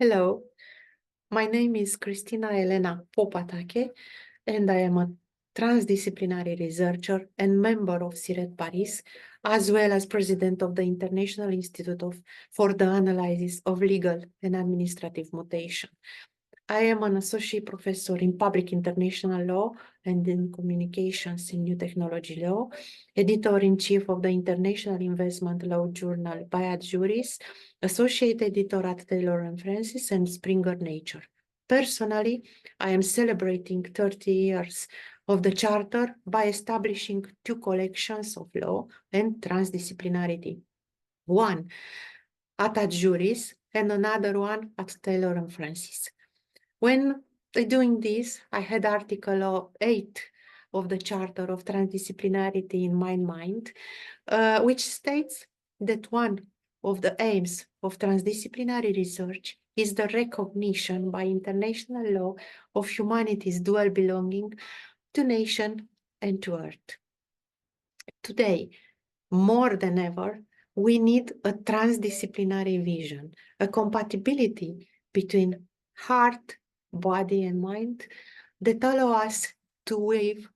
Hello, my name is Cristina Elena Popatache, and I am a transdisciplinary researcher and member of CIRET Paris, as well as president of the International Institute for the Analysis of Legal and Administrative Mutation. I am an associate professor in public international law and in communications in new technology law, editor-in-chief of the International Investment Law journal Bayat Juris, associate editor at Taylor & Francis and Springer Nature. Personally, I am celebrating 30 years of the Charter by establishing two collections of law and transdisciplinarity. One at Juris and another one at Taylor & Francis. When doing this, I had Article 8 of the Charter of Transdisciplinarity in my mind, which states that one of the aims of transdisciplinary research is the recognition by international law of humanity's dual belonging to nation and to earth. Today, more than ever, we need a transdisciplinary vision, a compatibility between heart, body, and mind that allow us to weave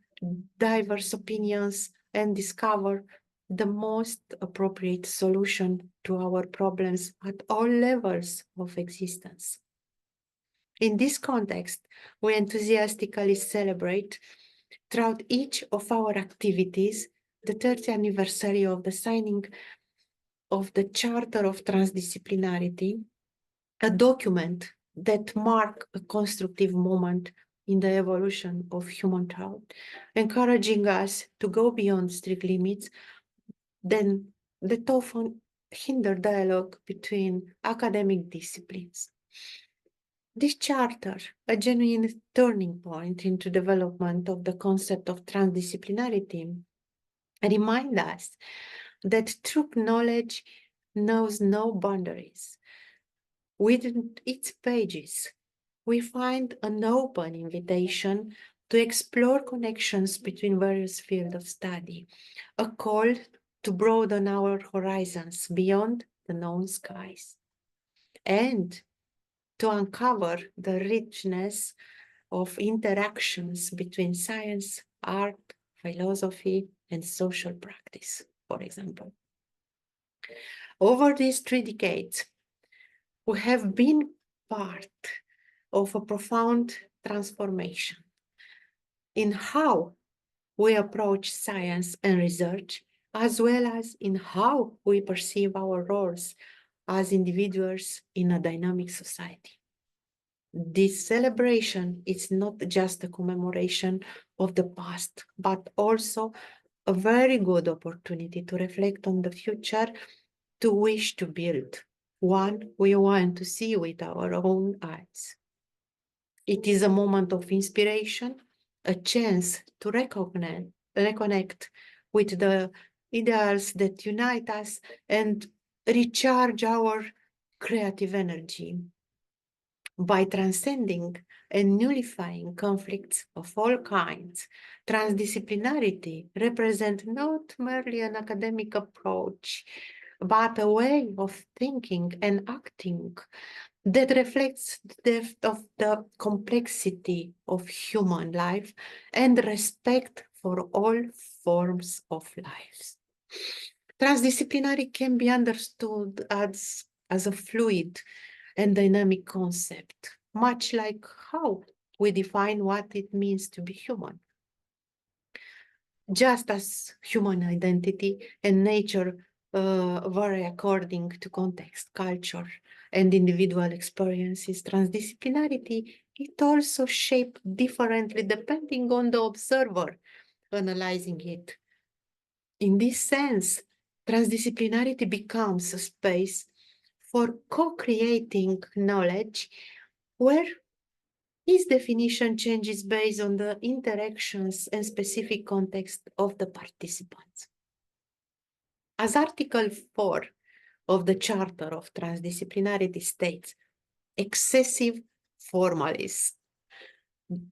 diverse opinions and discover the most appropriate solution to our problems at all levels of existence. In this context, we enthusiastically celebrate throughout each of our activities the 30th anniversary of the signing of the Charter of Transdisciplinarity, a document that marks a constructive moment in the evolution of human thought, encouraging us to go beyond strict limits that often hinder dialogue between academic disciplines. This charter, a genuine turning point into development of the concept of transdisciplinarity, reminds us that true knowledge knows no boundaries. Within its pages, we find an open invitation to explore connections between various fields of study, a call to broaden our horizons beyond the known skies, and to uncover the richness of interactions between science, art, philosophy, and social practice, for example. Over these 3 decades, we have been part of a profound transformation in how we approach science and research, as well as in how we perceive our roles as individuals in a dynamic society. This celebration is not just a commemoration of the past, but also a very good opportunity to reflect on the future to wish to build, one we want to see with our own eyes. It is a moment of inspiration, a chance to reconnect with the ideals that unite us and recharge our creative energy. By transcending and nullifying conflicts of all kinds, transdisciplinarity represents not merely an academic approach, but a way of thinking and acting that reflects the depth of the complexity of human life and respect for all forms of life. Transdisciplinary can be understood as a fluid and dynamic concept, much like how we define what it means to be human. Just as human identity and nature vary according to context, culture, and individual experiences, transdisciplinarity, it also shapes differently depending on the observer analyzing it. In this sense, transdisciplinarity becomes a space for co-creating knowledge where its definition changes based on the interactions and specific context of the participants. As Article 4 of the Charter of Transdisciplinarity states, excessive formalism,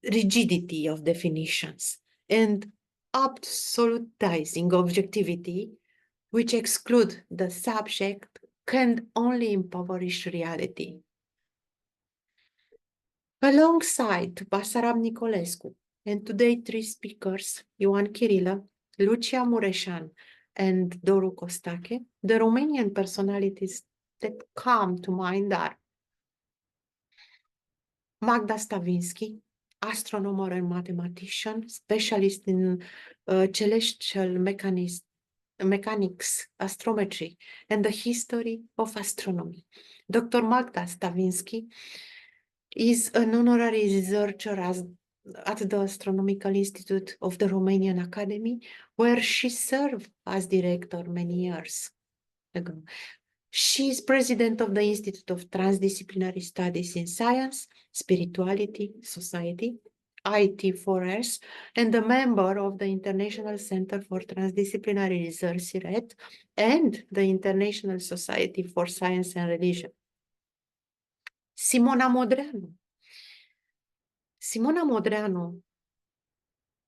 rigidity of definitions, and absolutizing objectivity, which exclude the subject, can only impoverish reality. Alongside Basarab Nicolescu, and today 3 speakers, IOAN CHIRILA, LUCIA MURESAN, and DORU COSTACHE, the Romanian personalities that come to mind are Magda Stavinsky, astronomer and mathematician, specialist in celestial mechanics, astrometry, and the history of astronomy. Dr. Magda Stavinsky is an honorary researcher at the Astronomical Institute of the Romanian Academy, where she served as director many years ago. She is president of the Institute of Transdisciplinary Studies in Science, Spirituality, Society, IT4S, and a member of the International Center for Transdisciplinary Research, CIRET, and the International Society for Science and Religion. Simona Modreanu. Simona Modreanu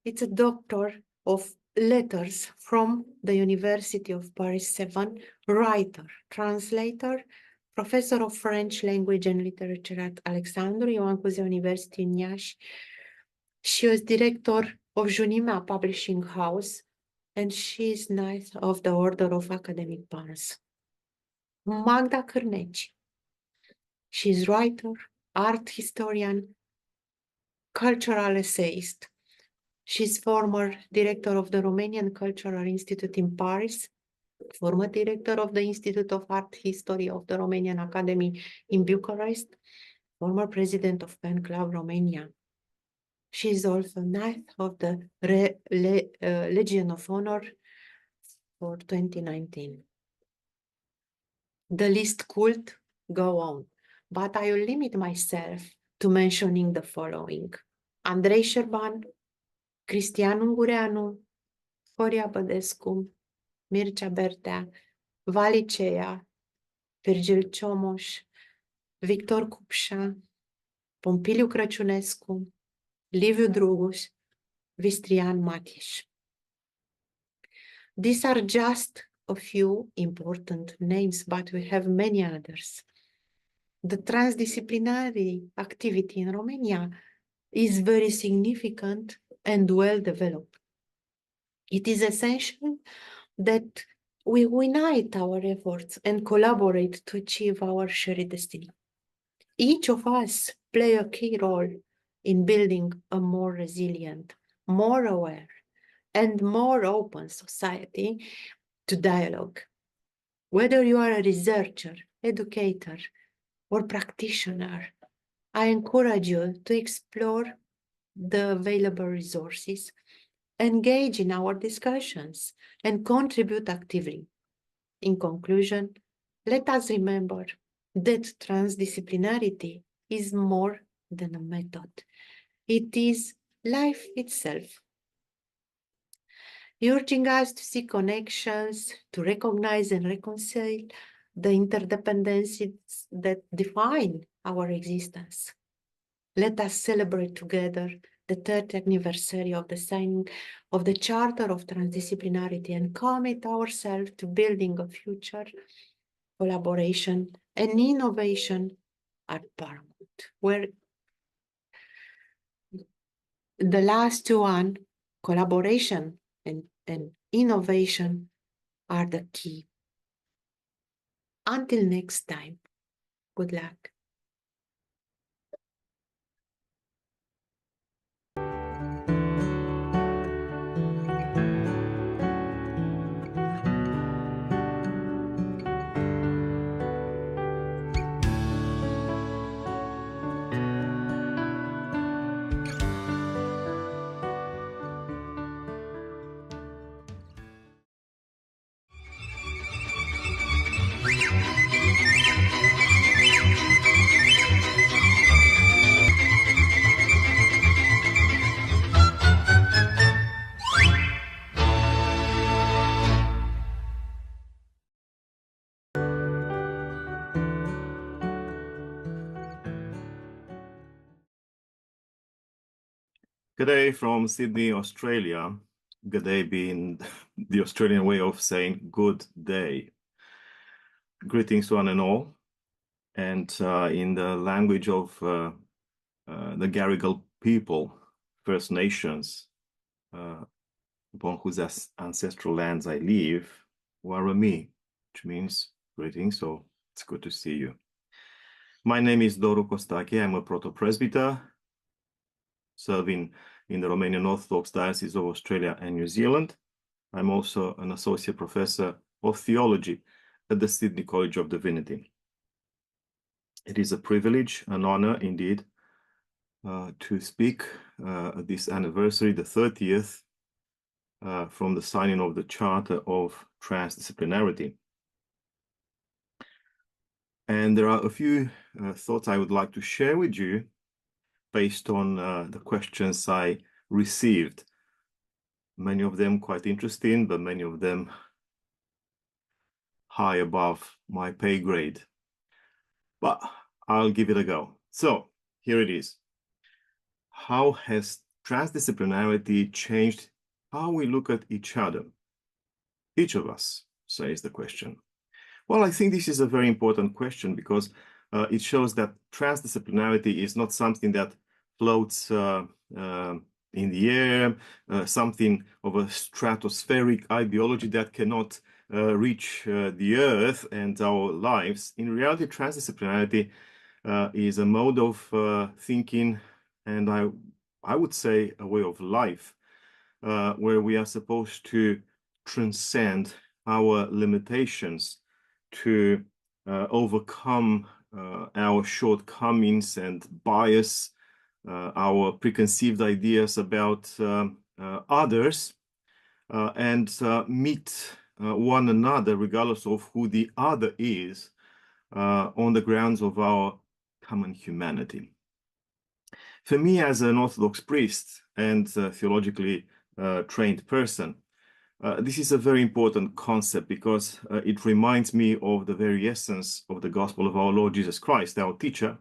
is a doctor of letters from the University of Paris 7, writer, translator, professor of French language and literature at Alexandru Ioan Cuza University in Iași. She was director of Junimea Publishing House, and she is Knight of the Order of Academic Palms. Magda Cârneci. She is writer, art historian, cultural essayist. She's former director of the Romanian Cultural Institute in Paris, former director of the Institute of Art History of the Romanian Academy in Bucharest, former president of Pen Club Romania. She is also Knight of the Legion of Honor for 2019. The list could go on, but I will limit myself to mentioning the following: Andrei Șerban, Cristian Ungureanu, Horia Bădescu, Mircea Bertea, Valicea, Virgil Ciomoș, Victor Cupșa, Pompiliu Crăciunescu, Liviu Druguș, Vistrian Matiș. These are just a few important names, but we have many others. The transdisciplinary activity in Romania is very significant and well developed. It is essential that we unite our efforts and collaborate to achieve our shared destiny. Each of us play a key role in building a more resilient, more aware, and more open society to dialogue. Whether you are a researcher, educator, or practitioner, I encourage you to explore the available resources, engage in our discussions, and contribute actively. In conclusion, let us remember that transdisciplinarity is more than a method. It is life itself, urging us to see connections, to recognize and reconcile the interdependencies that define our existence. Let us celebrate together the 3rd anniversary of the signing of the Charter of Transdisciplinarity and commit ourselves to building a future. Collaboration and innovation are paramount. Where the last one, collaboration and innovation, are the key. Until next time, good luck. Good day from Sydney, Australia. Good day being the Australian way of saying good day. Greetings to one and all. And in the language of the Garigal people, First Nations, upon whose ancestral lands I live, Warami, which means greetings, so it's good to see you. My name is DORU COSTACHE. I'm a proto-presbyter serving in the Romanian Orthodox Diocese of Australia and New Zealand. I'm also an associate professor of theology at the Sydney College of Divinity. It is a privilege, an honor indeed, to speak at this anniversary, the 30th, from the signing of the Charter of Transdisciplinarity. And there are a few thoughts I would like to share with you based on the questions I received. Many of them quite interesting, but many of them high above my pay grade. But I'll give it a go. So here it is. How has transdisciplinarity changed how we look at each other? Each of us, says the question. Well, I think this is a very important question because it shows that transdisciplinarity is not something that floats in the air, something of a stratospheric ideology that cannot reach the earth and our lives. In reality, transdisciplinarity is a mode of thinking, and I would say a way of life, where we are supposed to transcend our limitations, to overcome our shortcomings and bias, our preconceived ideas about others, and meet one another, regardless of who the other is, on the grounds of our common humanity. For me, as an Orthodox priest and theologically trained person, this is a very important concept because it reminds me of the very essence of the gospel of our Lord Jesus Christ, our teacher,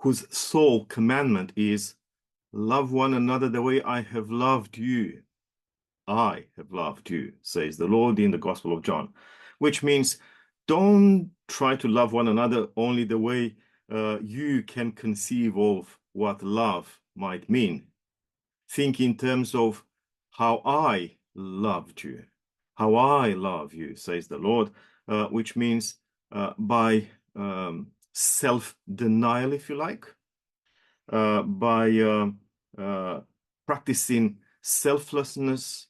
whose sole commandment is, love one another the way I have loved you. I have loved you, says the Lord in the Gospel of John, which means don't try to love one another only the way you can conceive of what love might mean. Think in terms of how I loved you, how I love you, says the Lord, which means by self-denial, if you like, by practicing selflessness,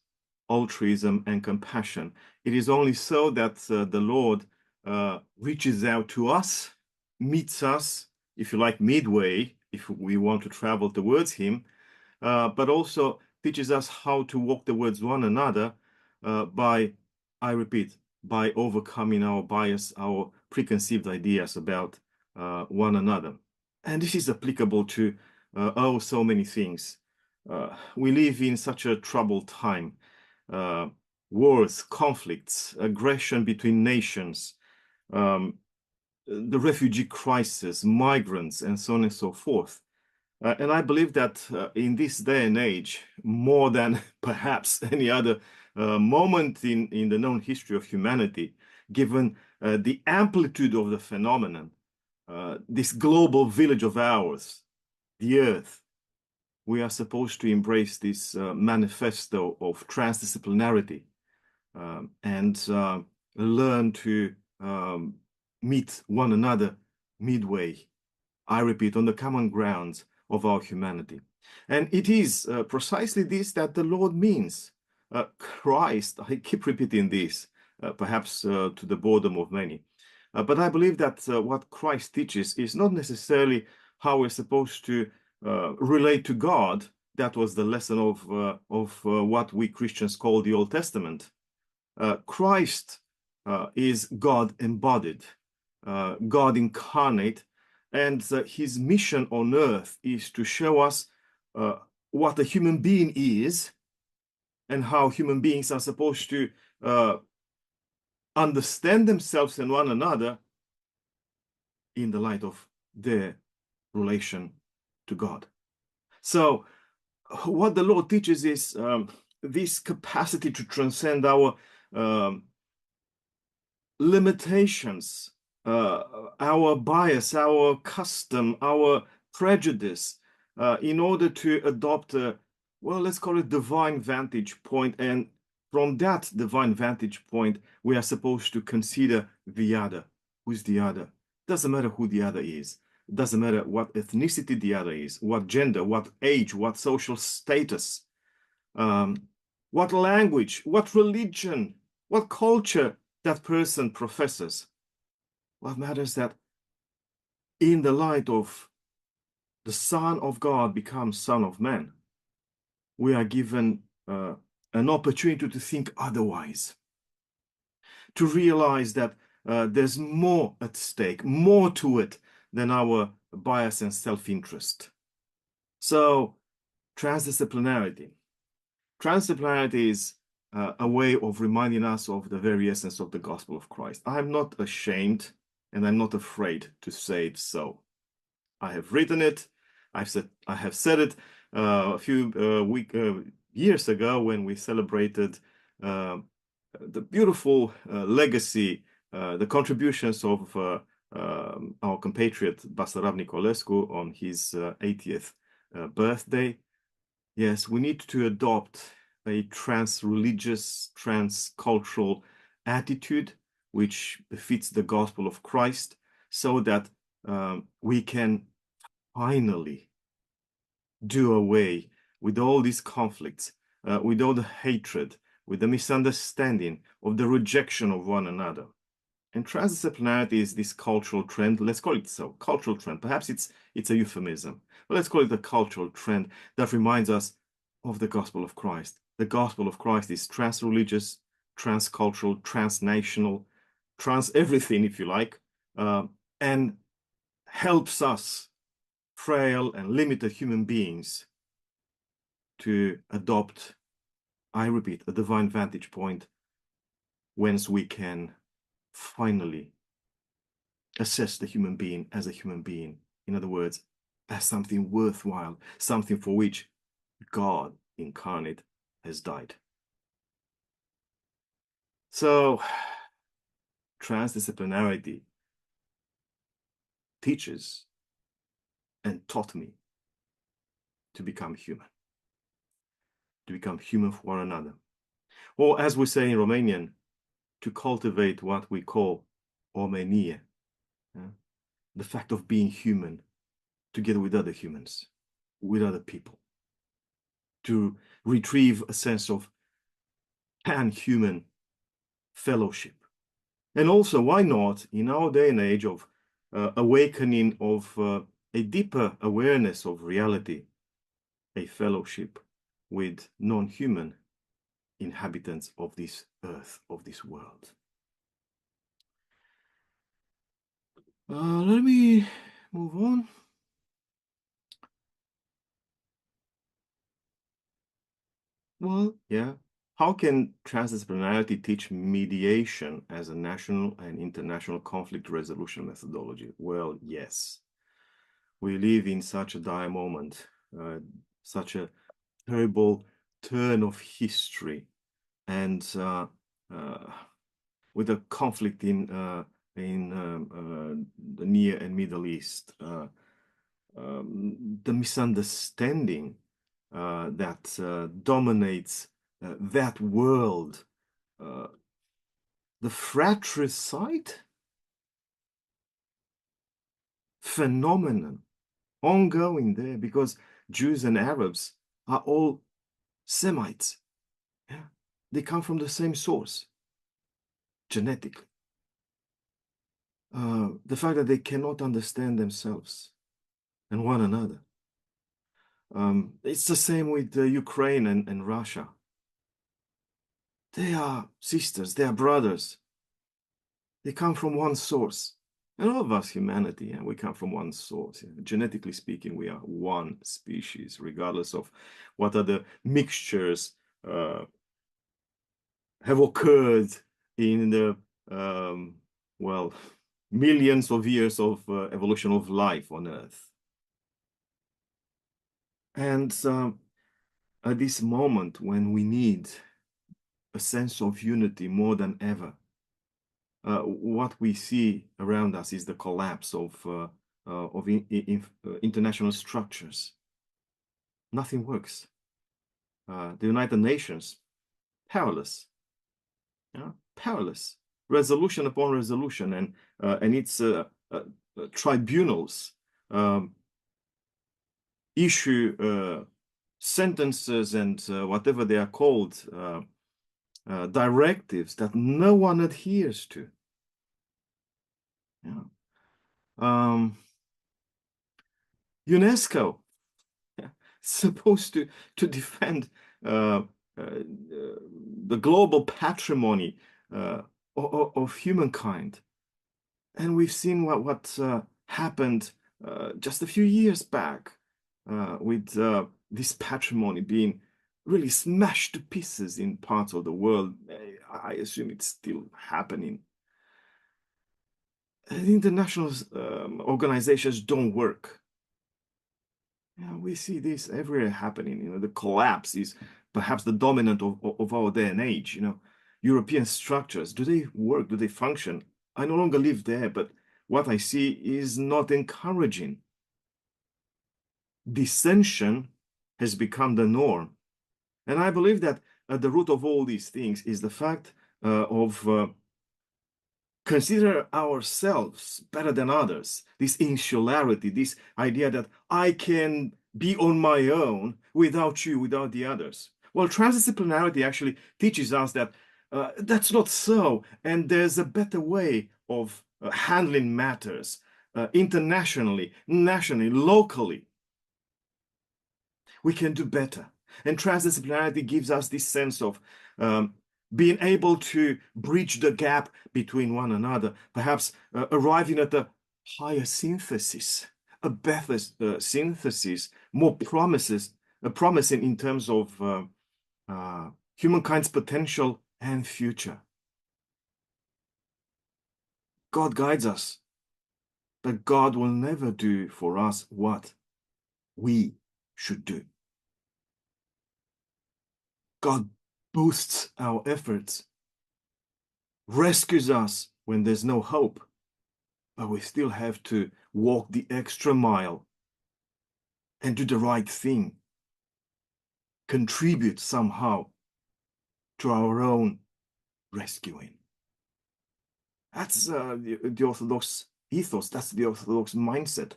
altruism, and compassion. It is only so that the Lord reaches out to us, meets us, if you like, midway, if we want to travel towards Him, but also teaches us how to walk towards one another by, I repeat, by overcoming our bias, our preconceived ideas about one another. And this is applicable to so many things. We live in such a troubled time. Wars, conflicts, aggression between nations, the refugee crisis, migrants, and so on and so forth. And I believe that in this day and age, more than perhaps any other moment in the known history of humanity, given the amplitude of the phenomenon, this global village of ours, the Earth, we are supposed to embrace this manifesto of transdisciplinarity and learn to meet one another midway, I repeat, on the common grounds of our humanity. And it is precisely this that the Lord means. Christ, I keep repeating this, perhaps to the boredom of many. But I believe that what Christ teaches is not necessarily how we're supposed to relate to God. That was the lesson of what we Christians call the Old Testament. Christ is God embodied, God incarnate, and his mission on earth is to show us what a human being is and how human beings are supposed to understand themselves and one another in the light of their relation to God. So what the Lord teaches is this capacity to transcend our limitations our bias, our custom, our prejudice, in order to adopt a, well, let's call it divine vantage point. And from that divine vantage point, we are supposed to consider the other. Who's the other? Doesn't matter who the other is. Doesn't matter what ethnicity the other is, what gender, what age, what social status, what language, what religion, what culture that person professes. What matters that in the light of the Son of God becomes Son of Man, we are given an opportunity to think otherwise, to realize that there's more at stake, more to it than our bias and self-interest. So, transdisciplinarity. Transdisciplinarity is a way of reminding us of the very essence of the gospel of Christ. I'm not ashamed and I'm not afraid to say it so. I have written it. I have said it a few years ago when we celebrated the beautiful legacy, the contributions of our compatriot Basarab Nicolescu on his 80th birthday. Yes, we need to adopt a trans-religious, trans-cultural attitude which befits the gospel of Christ, so that we can finally do away with all these conflicts, with all the hatred, with the misunderstanding, of the rejection of one another. And transdisciplinarity is this cultural trend. Let's call it so, cultural trend. Perhaps it's a euphemism, but let's call it a cultural trend that reminds us of the gospel of Christ. The gospel of Christ is trans-religious, trans-cultural, trans-national, trans-everything, if you like, and helps us, frail and limited human beings, to adopt, I repeat, a divine vantage point whence we can finally assess the human being as a human being. In other words, as something worthwhile, something for which God incarnate has died. So, transdisciplinarity teaches and taught me to become human for one another. Or as we say in Romanian, to cultivate what we call omenie, the fact of being human together with other humans, with other people, to retrieve a sense of pan-human fellowship. And also, why not, in our day and age of awakening of a deeper awareness of reality, a fellowship with non-human inhabitants of this earth, of this world. Let me move on. Well, yeah. How can transdisciplinarity teach mediation as a national and international conflict resolution methodology? Well, yes. We live in such a dire moment, such a terrible turn of history, and with a conflict in the Near and Middle East, the misunderstanding that dominates that world, the fratricide phenomenon ongoing there, because Jews and Arabs are all Semites. Yeah? They come from the same source, genetically. The fact that they cannot understand themselves and one another. It's the same with Ukraine and Russia. They are sisters, they are brothers. They come from one source. And all of us, humanity, we come from one source. Genetically speaking, we are one species, regardless of what other mixtures have occurred in the, well, millions of years of evolution of life on Earth. And at this moment when we need a sense of unity more than ever, what we see around us is the collapse of international structures. Nothing works. The United Nations, powerless. Powerless. Resolution upon resolution, and its tribunals issue sentences and whatever they are called, directives that no one adheres to. UNESCO, supposed to defend the global patrimony of humankind, and we've seen what happened just a few years back with this patrimony being really smashed to pieces in parts of the world. I assume it's still happening. The international organizations don't work. We see this everywhere happening. The collapse is perhaps the dominant of our day and age. European structures, do they work? Do they function? I no longer live there, but what I see is not encouraging. Dissension has become the norm. And I believe that at the root of all these things is the fact of consider ourselves better than others, this insularity, this idea that I can be on my own without you, without the others. Well, transdisciplinarity actually teaches us that that's not so, and there's a better way of handling matters internationally, nationally, locally. We can do better. And transdisciplinarity gives us this sense of being able to bridge the gap between one another, perhaps arriving at a higher synthesis, a better synthesis, more promising in terms of humankind's potential and future. God guides us, but God will never do for us what we should do. God boosts our efforts, rescues us when there's no hope, but we still have to walk the extra mile and do the right thing, contribute somehow to our own rescuing. That's the Orthodox ethos, that's the Orthodox mindset.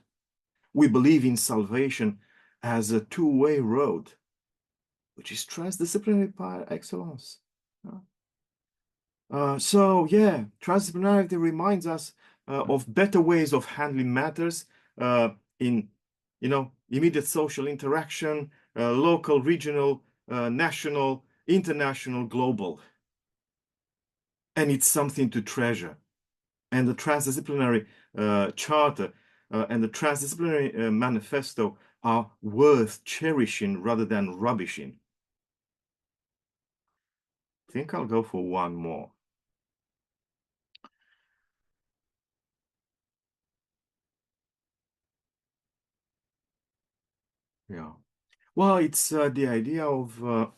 We believe in salvation as a two-way road, which is transdisciplinary par excellence. So yeah, transdisciplinarity reminds us of better ways of handling matters in, immediate social interaction, local, regional, national, international, global. And it's something to treasure. And the Transdisciplinary Charter and the Transdisciplinary Manifesto are worth cherishing rather than rubbishing. I think I'll go for one more. Yeah. Well, it's the idea of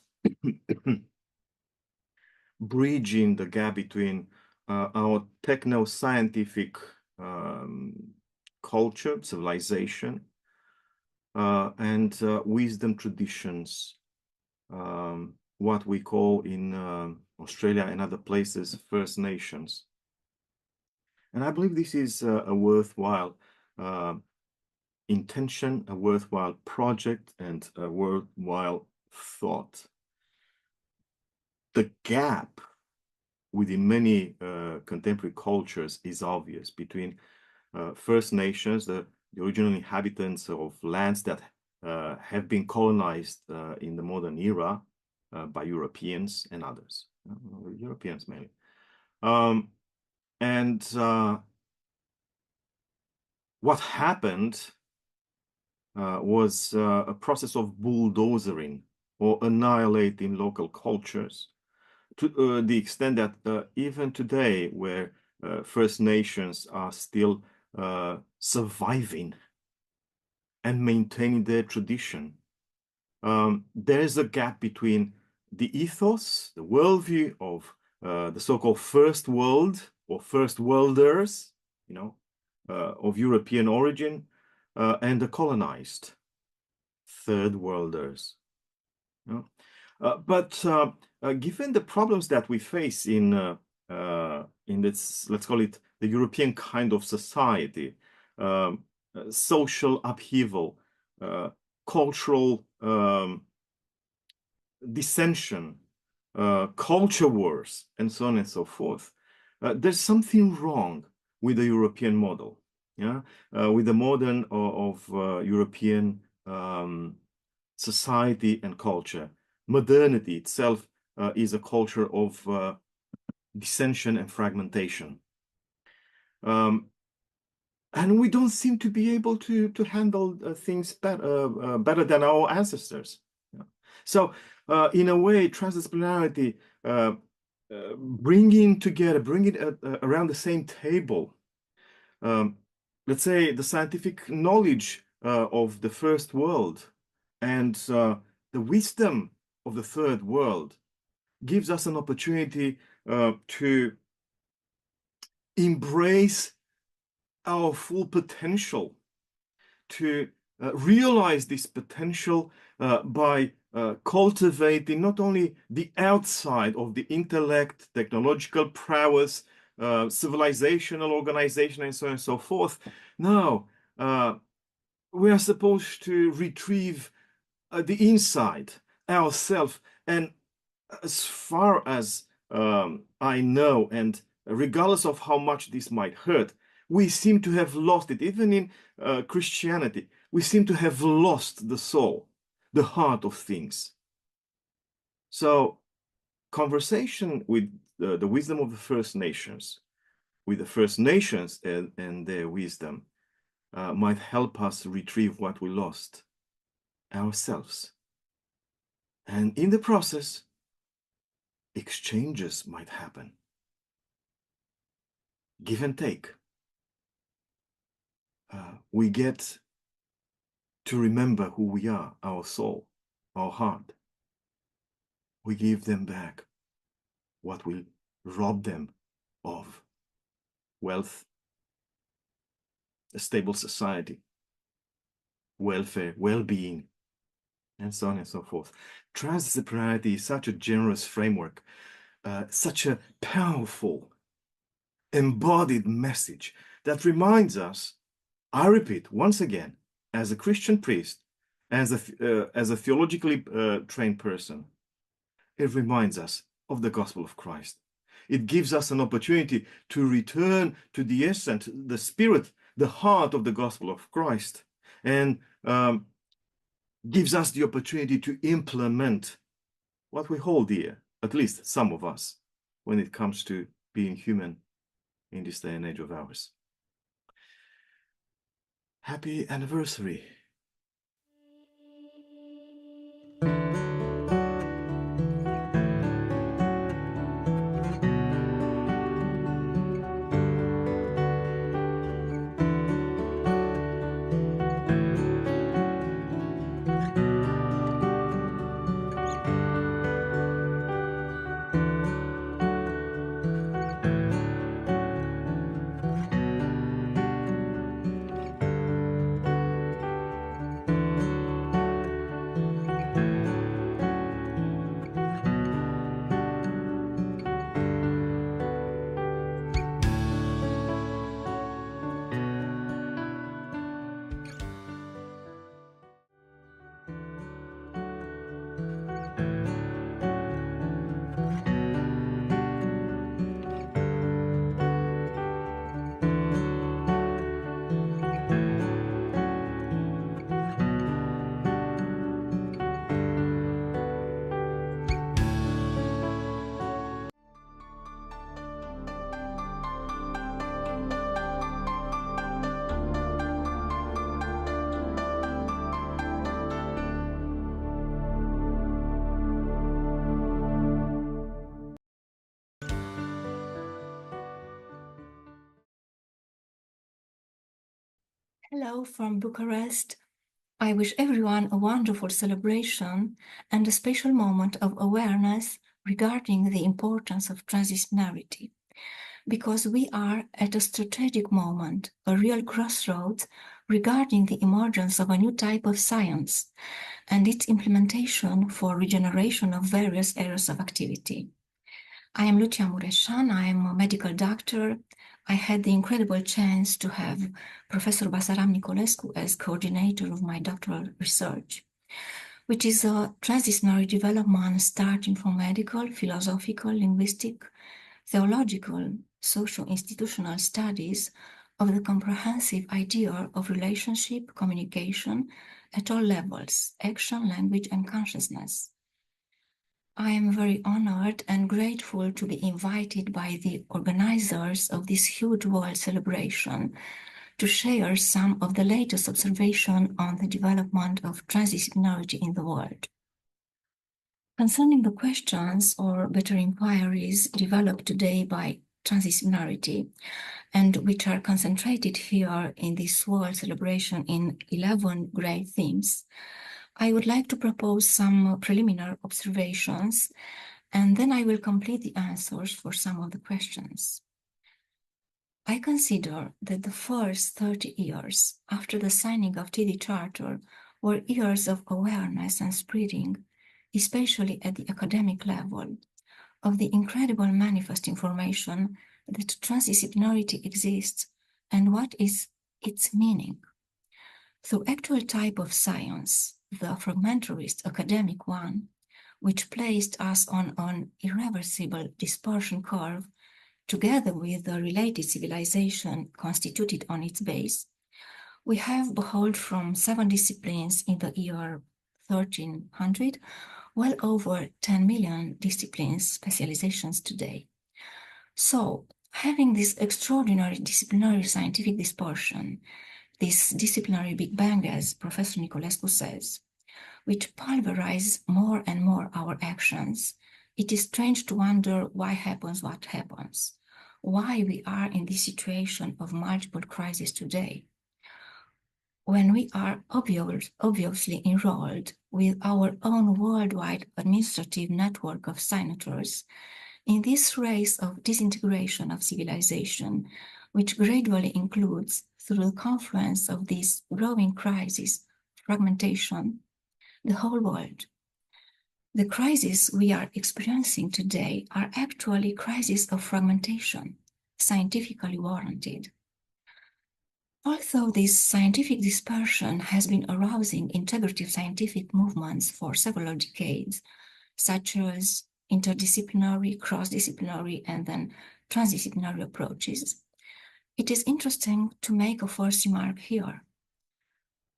bridging the gap between our techno-scientific culture, civilization, and wisdom traditions, what we call in Australia and other places, First Nations. And I believe this is a worthwhile intention, a worthwhile project, and a worthwhile thought. The gap within many contemporary cultures is obvious between First Nations, the original inhabitants of lands that have been colonized in the modern era by Europeans and others, Europeans mainly. What happened was a process of bulldozering or annihilating local cultures, to the extent that even today, where First Nations are still surviving and maintaining their tradition, there's a gap between the ethos, the worldview of the so-called First World or first worlders, of European origin, and the colonized third worlders. But given the problems that we face in this, let's call it the European kind of society, social upheaval, cultural dissension, culture wars, and so on and so forth, there's something wrong with the European model, with the modern of European society and culture. Modernity itself is a culture of dissension and fragmentation. And we don't seem to be able to handle things better than our ancestors. So in a way, transdisciplinarity, bringing around the same table, let's say, the scientific knowledge of the first world and the wisdom of the third world, gives us an opportunity to embrace our full potential, to realize this potential by cultivating not only the outside of the intellect, technological prowess, civilizational organization, and so on and so forth. No, we are supposed to retrieve the inside, ourself. And as far as I know, and regardless of how much this might hurt, we seem to have lost it. Even in Christianity, we seem to have lost the soul, the heart of things. So conversation with the wisdom of the First Nations, with the First Nations and their wisdom, might help us retrieve what we lost, ourselves. And in the process, exchanges might happen. Give and take. We get to remember who we are, our soul, our heart. We give them back what we rob them of: wealth, a stable society, welfare, well-being, and so on and so forth. Transdisciplinarity is such a generous framework, such a powerful, embodied message that reminds us, I repeat once again, as a Christian priest, as a theologically trained person, it reminds us of the gospel of Christ. It gives us an opportunity to return to the essence, the spirit, the heart of the gospel of Christ, and gives us the opportunity to implement what we hold dear, at least some of us, when it comes to being human in this day and age of ours. Happy anniversary. Hello from Bucharest. I wish everyone a wonderful celebration and a special moment of awareness regarding the importance of transdisciplinarity. because we are at a strategic moment, a real crossroads regarding the emergence of a new type of science and its implementation for regeneration of various areas of activity. I am LUCIA MURESAN. I am a medical doctor. I had the incredible chance to have Professor Basaram Nicolescu as coordinator of my doctoral research, which is a transdisciplinary development starting from medical, philosophical, linguistic, theological, socio-institutional studies of the comprehensive idea of relationship, communication at all levels, action, language, and consciousness. I am very honored and grateful to be invited by the organizers of this huge world celebration to share some of the latest observation on the development of transdisciplinarity in the world. Concerning the questions or better inquiries developed today by transdisciplinarity and which are concentrated here in this world celebration in 11 great themes, I would like to propose some preliminary observations, and then I will complete the answers for some of the questions. I consider that the first 30 years after the signing of TD Charter were years of awareness and spreading, especially at the academic level, of the incredible manifest information that transdisciplinarity exists and what is its meaning. Through actual type of science, the fragmentarist academic one, which placed us on an irreversible dispersion curve, together with the related civilization constituted on its base, we have beheld from 7 disciplines in the year 1300, well over 10 million disciplines, specializations today. So, having this extraordinary disciplinary scientific dispersion, this disciplinary Big Bang, as Professor Nicolescu says, which pulverize more and more our actions, it is strange to wonder why happens what happens, why we are in this situation of multiple crises today, when we are obviously enrolled with our own worldwide administrative network of signatories in this race of disintegration of civilization, which gradually includes, through the confluence of this growing crisis, fragmentation, the whole world. The crises we are experiencing today are actually crises of fragmentation, scientifically warranted. Although this scientific dispersion has been arousing integrative scientific movements for several decades, such as interdisciplinary, cross-disciplinary, and then transdisciplinary approaches, it is interesting to make a first remark here.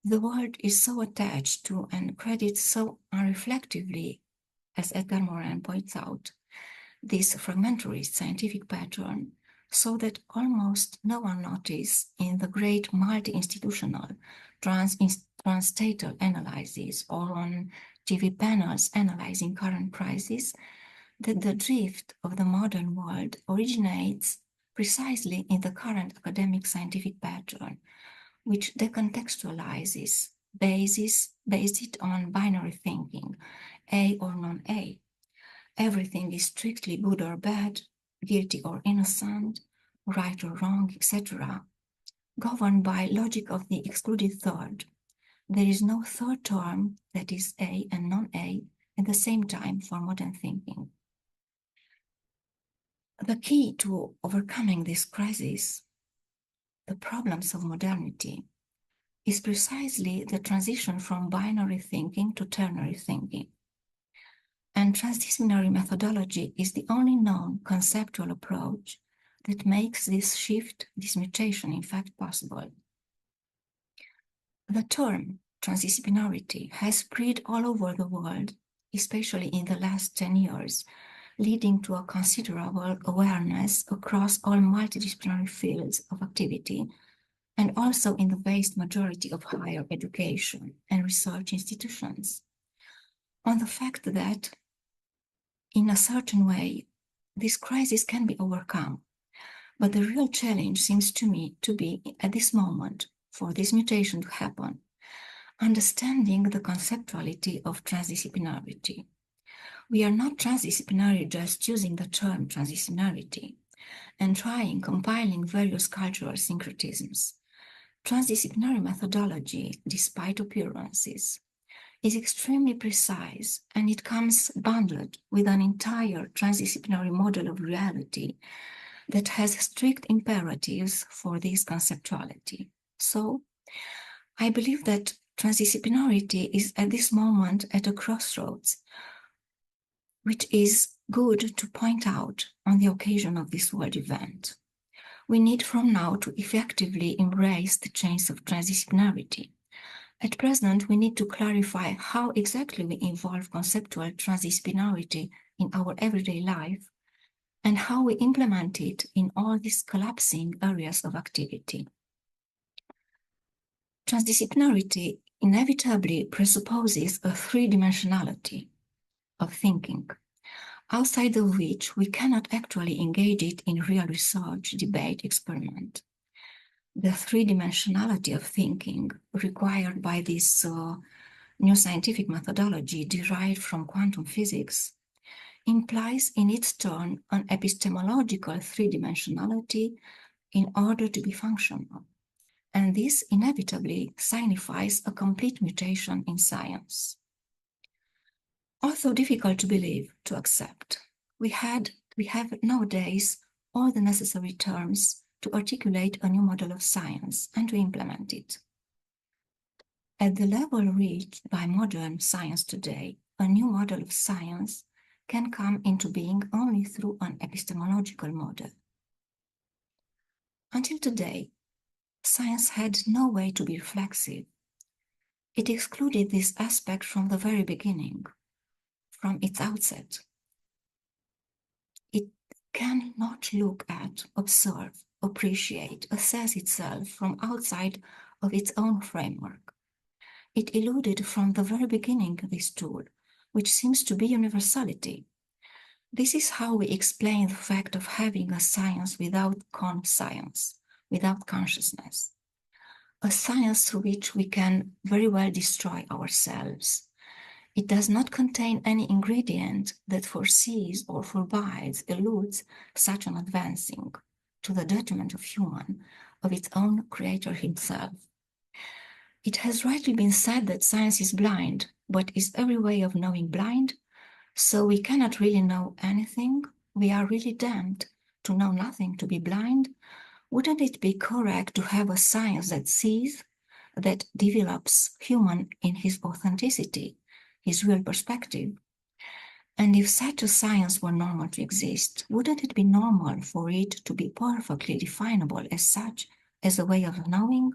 The world is so attached to and credits so unreflectively, as Edgar Morin points out, this fragmentary scientific pattern, so that almost no one noticed in the great multi-institutional trans-statal analyses or on TV panels analyzing current crises, that the drift of the modern world originates precisely in the current academic scientific pattern, which decontextualizes, based it on binary thinking, A or non-A. Everything is strictly good or bad, guilty or innocent, right or wrong, etc., governed by logic of the excluded third. There is no third term that is A and non-A at the same time for modern thinking. The key to overcoming this crisis, the problems of modernity, is precisely the transition from binary thinking to ternary thinking. And transdisciplinary methodology is the only known conceptual approach that makes this shift, this mutation, in fact, possible. The term transdisciplinarity has spread all over the world, especially in the last 10 years, leading to a considerable awareness across all multidisciplinary fields of activity, and also in the vast majority of higher education and research institutions, on the fact that, in a certain way, this crisis can be overcome. But the real challenge seems to me to be, at this moment, for this mutation to happen, understanding the conceptuality of transdisciplinarity. We are not transdisciplinary just using the term transdisciplinarity. and compiling various cultural syncretisms. Transdisciplinary methodology, despite appearances, is extremely precise, and it comes bundled with an entire transdisciplinary model of reality that has strict imperatives for this conceptuality. So, I believe that transdisciplinarity is at this moment at a crossroads, which is good to point out on the occasion of this world event. We need from now to effectively embrace the chains of transdisciplinarity. At present, we need to clarify how exactly we involve conceptual transdisciplinarity in our everyday life and how we implement it in all these collapsing areas of activity. Transdisciplinarity inevitably presupposes a three-dimensionality of thinking, outside of which we cannot actually engage it in real research, debate, experiment. The three-dimensionality of thinking required by this new scientific methodology derived from quantum physics implies in its turn an epistemological three-dimensionality in order to be functional. And this inevitably signifies a complete mutation in science. Although difficult to believe, to accept, we have nowadays all the necessary terms to articulate a new model of science and to implement it. At the level reached by modern science today, a new model of science can come into being only through an epistemological model. Until today, science had no way to be reflexive. It excluded this aspect from the very beginning, from its outset. It cannot look at, observe, appreciate, assess itself from outside of its own framework. It eluded from the very beginning this tool, which seems to be universality. This is how we explain the fact of having a science without conscience, without consciousness. A science through which we can very well destroy ourselves. It does not contain any ingredient that foresees or forbids, eludes such an advancing, to the detriment of human, of its own creator himself. It has rightly been said that science is blind, but is every way of knowing blind? So we cannot really know anything? We are really damned to know nothing, to be blind? Wouldn't it be correct to have a science that sees, that develops human in his authenticity, his real perspective? And if such a science were normal to exist, wouldn't it be normal for it to be perfectly definable as such, as a way of knowing?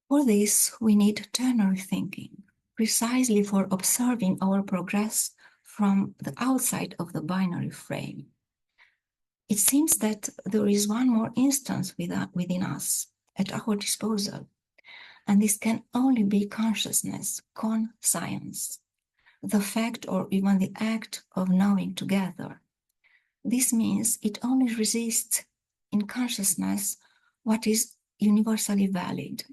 For this, we need ternary thinking, precisely for observing our progress from the outside of the binary frame. It seems that there is one more instance within us, at our disposal, and this can only be consciousness, conscience, the fact or even the act of knowing together. This means it only resists in consciousness what is universally valid.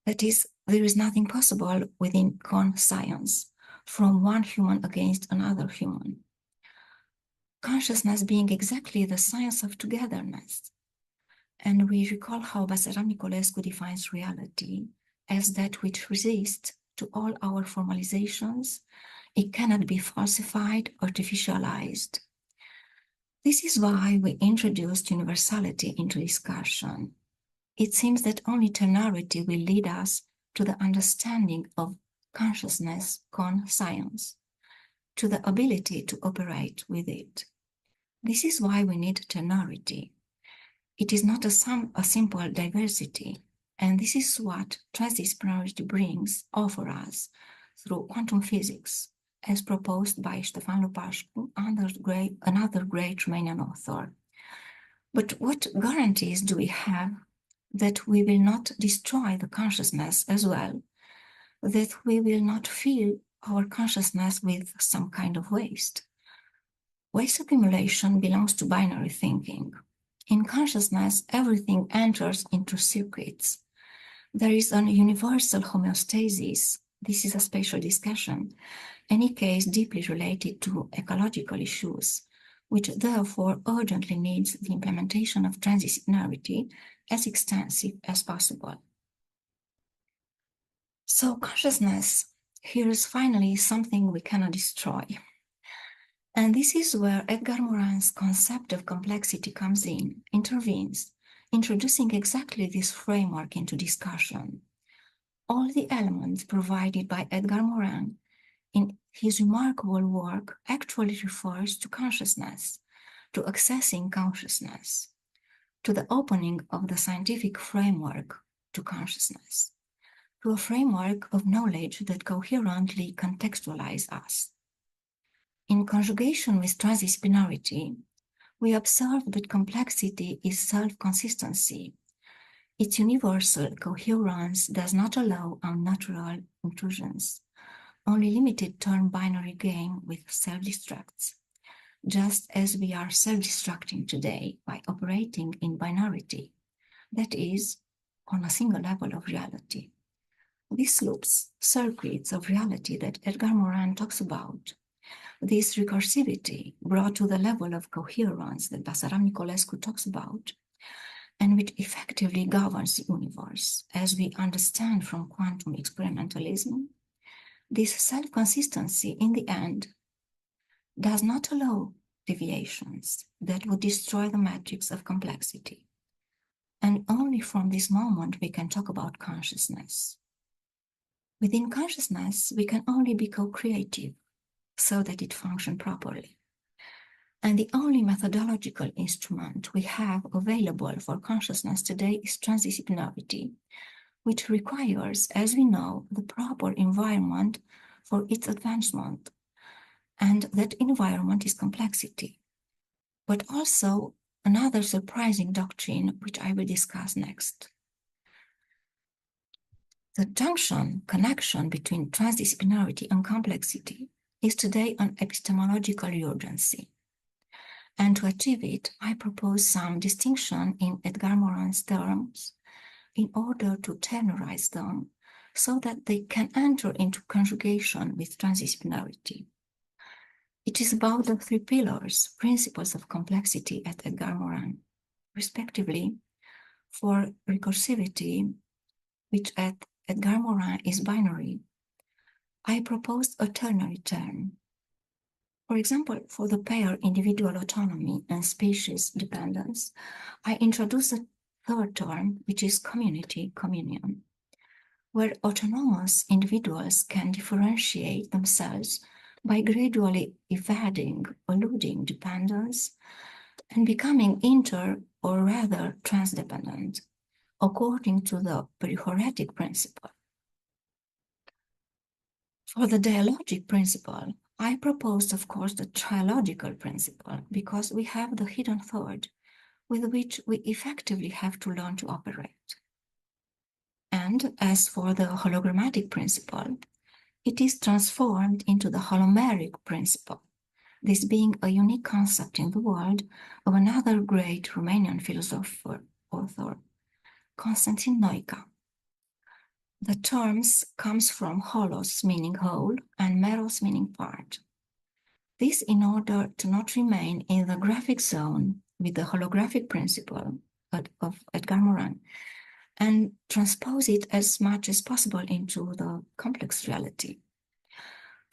That is, there is nothing possible within conscience, from one human against another human. Consciousness being exactly the science of togetherness. And we recall how Basara Nicolescu defines reality as that which resists to all our formalizations. It cannot be falsified, artificialized. This is why we introduced universality into discussion. It seems that only ternarity will lead us to the understanding of consciousness, conscience, to the ability to operate with it. This is why we need ternarity. It is not a simple diversity, and this is what transdisciplinarity brings over us through quantum physics, as proposed by Ștefan Lupascu, another great Romanian author. But what guarantees do we have that we will not destroy the consciousness as well, that we will not fill our consciousness with some kind of waste? Waste accumulation belongs to binary thinking. In consciousness, everything enters into circuits. There is an universal homeostasis. This is a spatial discussion, any case deeply related to ecological issues, which therefore urgently needs the implementation of transdisciplinarity as extensive as possible. So consciousness here is finally something we cannot destroy. And this is where Edgar Morin's concept of complexity comes in, intervenes, introducing exactly this framework into discussion. All the elements provided by Edgar Morin in his remarkable work actually refers to consciousness, to accessing consciousness, to the opening of the scientific framework to consciousness, to a framework of knowledge that coherently contextualizes us. In conjugation with transdisciplinarity, we observe that complexity is self-consistency. Its universal coherence does not allow unnatural intrusions, only limited term binary game with self-destructs, just as we are self-destructing today by operating in binarity, that is, on a single level of reality. These loops, circuits of reality that Edgar Morin talks about, this recursivity brought to the level of coherence that Basarab Nicolescu talks about, and which effectively governs the universe, as we understand from quantum experimentalism, this self-consistency in the end does not allow deviations that would destroy the matrix of complexity. And only from this moment we can talk about consciousness. Within consciousness, we can only be co-creative so that it functions properly. And the only methodological instrument we have available for consciousness today is transdisciplinarity, which requires, as we know, the proper environment for its advancement. And that environment is complexity. But also another surprising doctrine, which I will discuss next. The connection between transdisciplinarity and complexity is today an epistemological urgency. And to achieve it, I propose some distinction in Edgar Morin's terms in order to tenorize them so that they can enter into conjugation with transdisciplinarity. It is about the three pillars, principles of complexity at Edgar Morin, respectively, for recursivity, which at Edgar Morin is binary. I proposed a ternary term. For example, for the pair individual autonomy and species dependence, I introduced a third term, which is community, communion, where autonomous individuals can differentiate themselves by gradually evading, eluding dependence and becoming or rather transdependent, according to the perichoretic principle. For the dialogic principle, I proposed, of course, the trilogical principle, because we have the hidden third, with which we effectively have to learn to operate. And as for the hologrammatic principle, it is transformed into the holomeric principle, this being a unique concept in the world of another great Romanian philosopher, author, Constantin Noica. The terms comes from holos, meaning whole, and meros, meaning part. This in order to not remain in the graphic zone with the holographic principle of Edgar Morin, and transpose it as much as possible into the complex reality.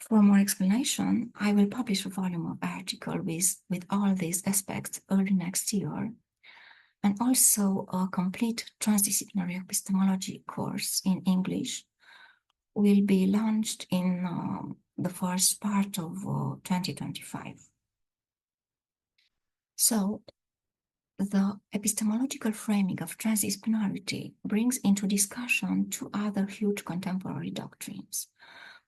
For more explanation, I will publish a volume of articles with all these aspects early next year, and also a complete transdisciplinary epistemology course in English will be launched in the first part of 2025. So, the epistemological framing of transdisciplinarity brings into discussion two other huge contemporary doctrines,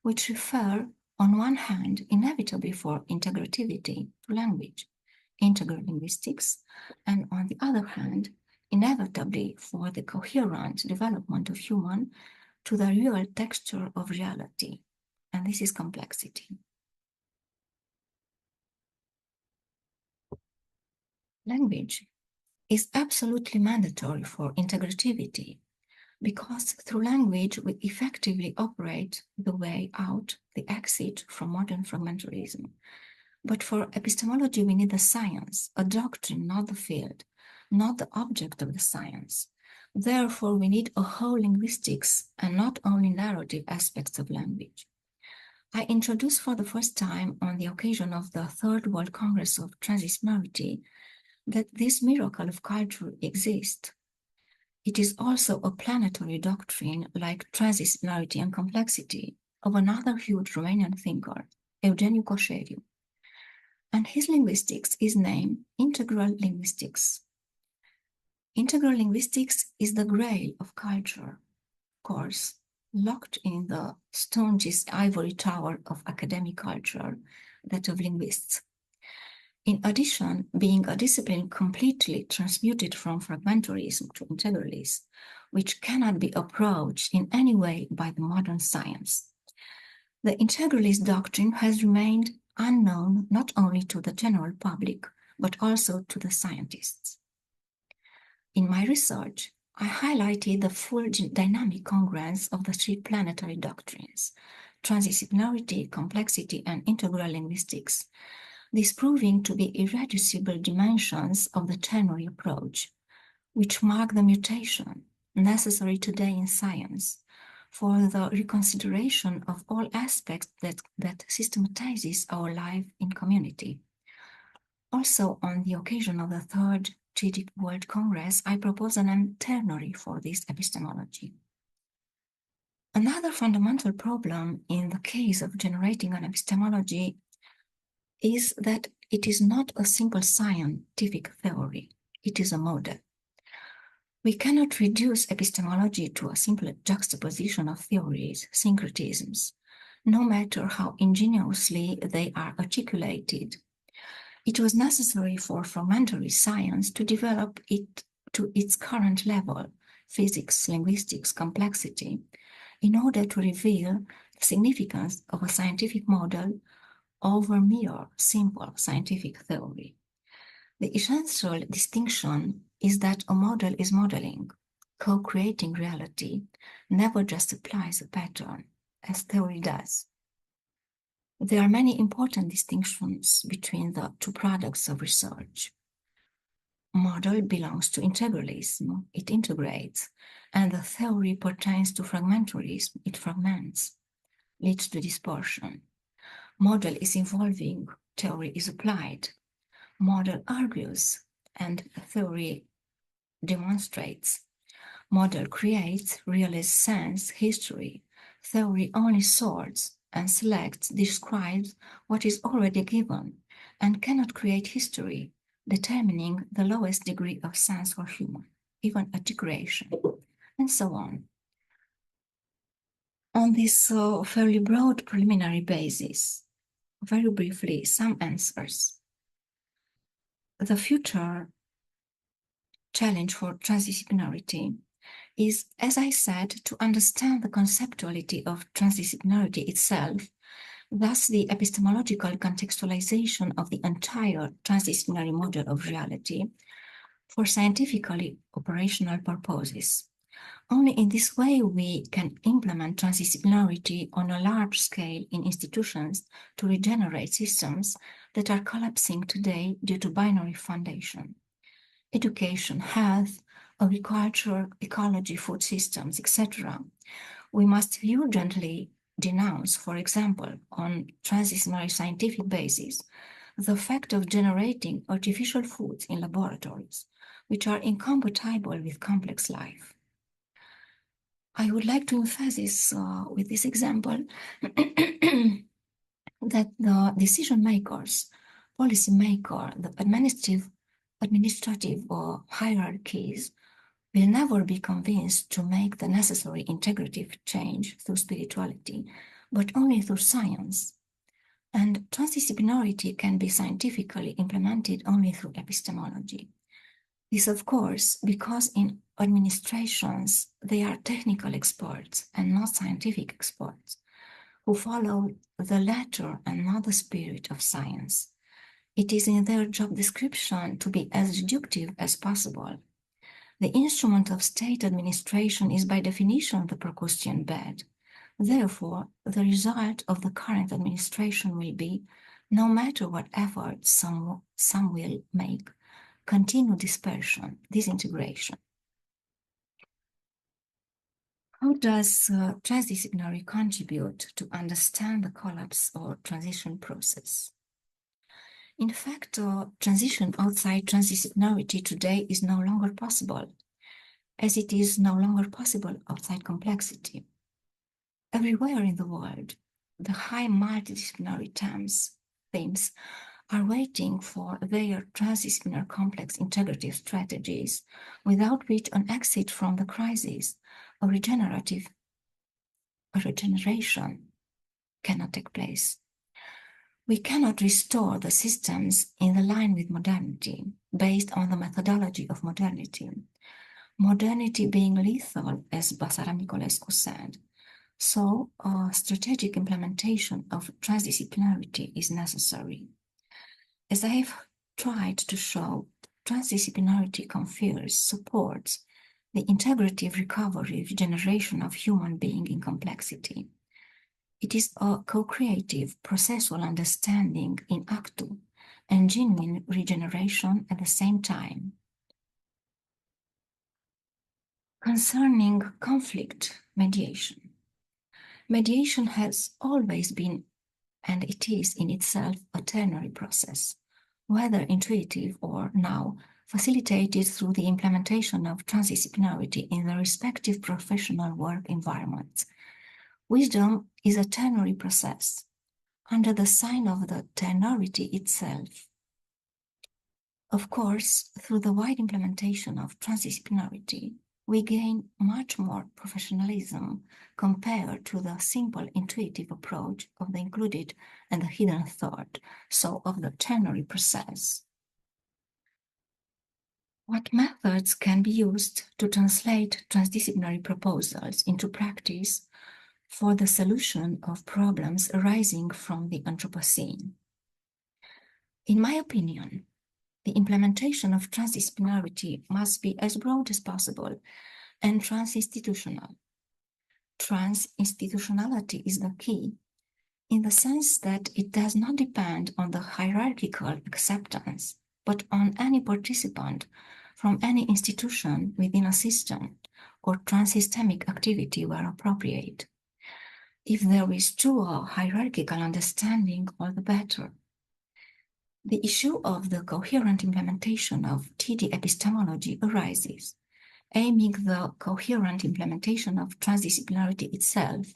which refer, on one hand, inevitably for integrativity to language, integral linguistics, and on the other hand, inevitably for the coherent development of human to the real texture of reality, and this is complexity. Language is absolutely mandatory for integrativity, because through language we effectively operate the way out, the exit from modern fragmentarism, But for epistemology, we need a science, a doctrine, not the field, not the object of the science. Therefore, we need a whole linguistics and not only narrative aspects of language. I introduced for the first time on the occasion of the Third World Congress of Transdisciplinarity that this miracle of culture exists. It is also a planetary doctrine like transdisciplinarity and complexity of another huge Romanian thinker, Eugeniu Coșeriu. And his linguistics is named integral linguistics. Integral linguistics is the grail of culture, of course, locked in the staunchest ivory tower of academic culture, that of linguists. In addition, being a discipline completely transmuted from fragmentarism to integralism, which cannot be approached in any way by the modern science. The integralist doctrine has remained unknown not only to the general public, but also to the scientists. In my research, I highlighted the full dynamic congruence of the three planetary doctrines, transdisciplinarity, complexity, and integral linguistics, these proving to be irreducible dimensions of the ternary approach, which mark the mutation necessary today in science for the reconsideration of all aspects that systematizes our life in community. Also, on the occasion of the Third Triadic World Congress, I propose an ternary for this epistemology. Another fundamental problem in the case of generating an epistemology is that it is not a simple scientific theory, it is a model. We cannot reduce epistemology to a simple juxtaposition of theories, syncretisms, no matter how ingeniously they are articulated. It was necessary for fragmentary science to develop it to its current level, physics, linguistics, complexity, in order to reveal the significance of a scientific model over mere simple scientific theory. The essential distinction is that a model is modeling, co-creating reality, never just applies a pattern, as theory does. There are many important distinctions between the two products of research. Model belongs to integralism, it integrates, and the theory pertains to fragmentarism, it fragments, leads to dispersion. Model is evolving, theory is applied. Model argues, and theory demonstrates. Model creates, realizes sense, history. Theory only sorts and selects, describes what is already given, and cannot create history, determining the lowest degree of sense for human, even articulation, and so on. On this fairly broad preliminary basis, very briefly, some answers. The future challenge for transdisciplinarity is, as I said, to understand the conceptuality of transdisciplinarity itself, thus the epistemological contextualization of the entire transdisciplinary model of reality for scientifically operational purposes. Only in this way we can implement transdisciplinarity on a large scale in institutions to regenerate systems that are collapsing today due to binary foundation. Education, health, agriculture, ecology, food systems, etc. We must urgently denounce, for example, on transdisciplinary scientific basis, the fact of generating artificial foods in laboratories, which are incompatible with complex life. I would like to emphasize with this example that the decision makers, policy maker, the administrative hierarchies will never be convinced to make the necessary integrative change through spirituality, but only through science. And transdisciplinarity can be scientifically implemented only through epistemology. This, of course, because in administrations, they are technical experts and not scientific experts, who follow the letter and not the spirit of science. It is in their job description to be as reductive as possible. The instrument of state administration is by definition the Procrustean bed. Therefore, the result of the current administration will be no matter what efforts some will make, continue dispersion, disintegration. How does transdisciplinary contribute to understand the collapse or transition process? In fact, transition outside transdisciplinarity today is no longer possible, as it is no longer possible outside complexity. Everywhere in the world, the high multidisciplinary themes are waiting for their transdisciplinary complex integrative strategies, without which an exit from the crisis, a regeneration cannot take place. We cannot restore the systems in the line with modernity, based on the methodology of modernity. Modernity being lethal, as Basara Nicolescu said. So, a strategic implementation of transdisciplinarity is necessary. As I have tried to show, transdisciplinarity confers, supports the integrative recovery, regeneration of human being in complexity. It is a co-creative, processual understanding in actu and genuine regeneration at the same time. Concerning conflict mediation. Mediation has always been, and it is in itself, a ternary process, whether intuitive or now facilitated through the implementation of transdisciplinarity in the respective professional work environments. Wisdom is a ternary process, under the sign of the ternarity itself. Of course, through the wide implementation of transdisciplinarity, we gain much more professionalism compared to the simple intuitive approach of the included and the hidden thought, so of the ternary process. What methods can be used to translate transdisciplinary proposals into practice for the solution of problems arising from the Anthropocene? In my opinion, the implementation of transdisciplinarity must be as broad as possible and transinstitutional. Transinstitutionality is the key, in the sense that it does not depend on the hierarchical acceptance, but on any participant from any institution within a system or transsystemic activity where appropriate. If there is true hierarchical understanding, all the better. The issue of the coherent implementation of TD epistemology arises, aiming the coherent implementation of transdisciplinarity itself,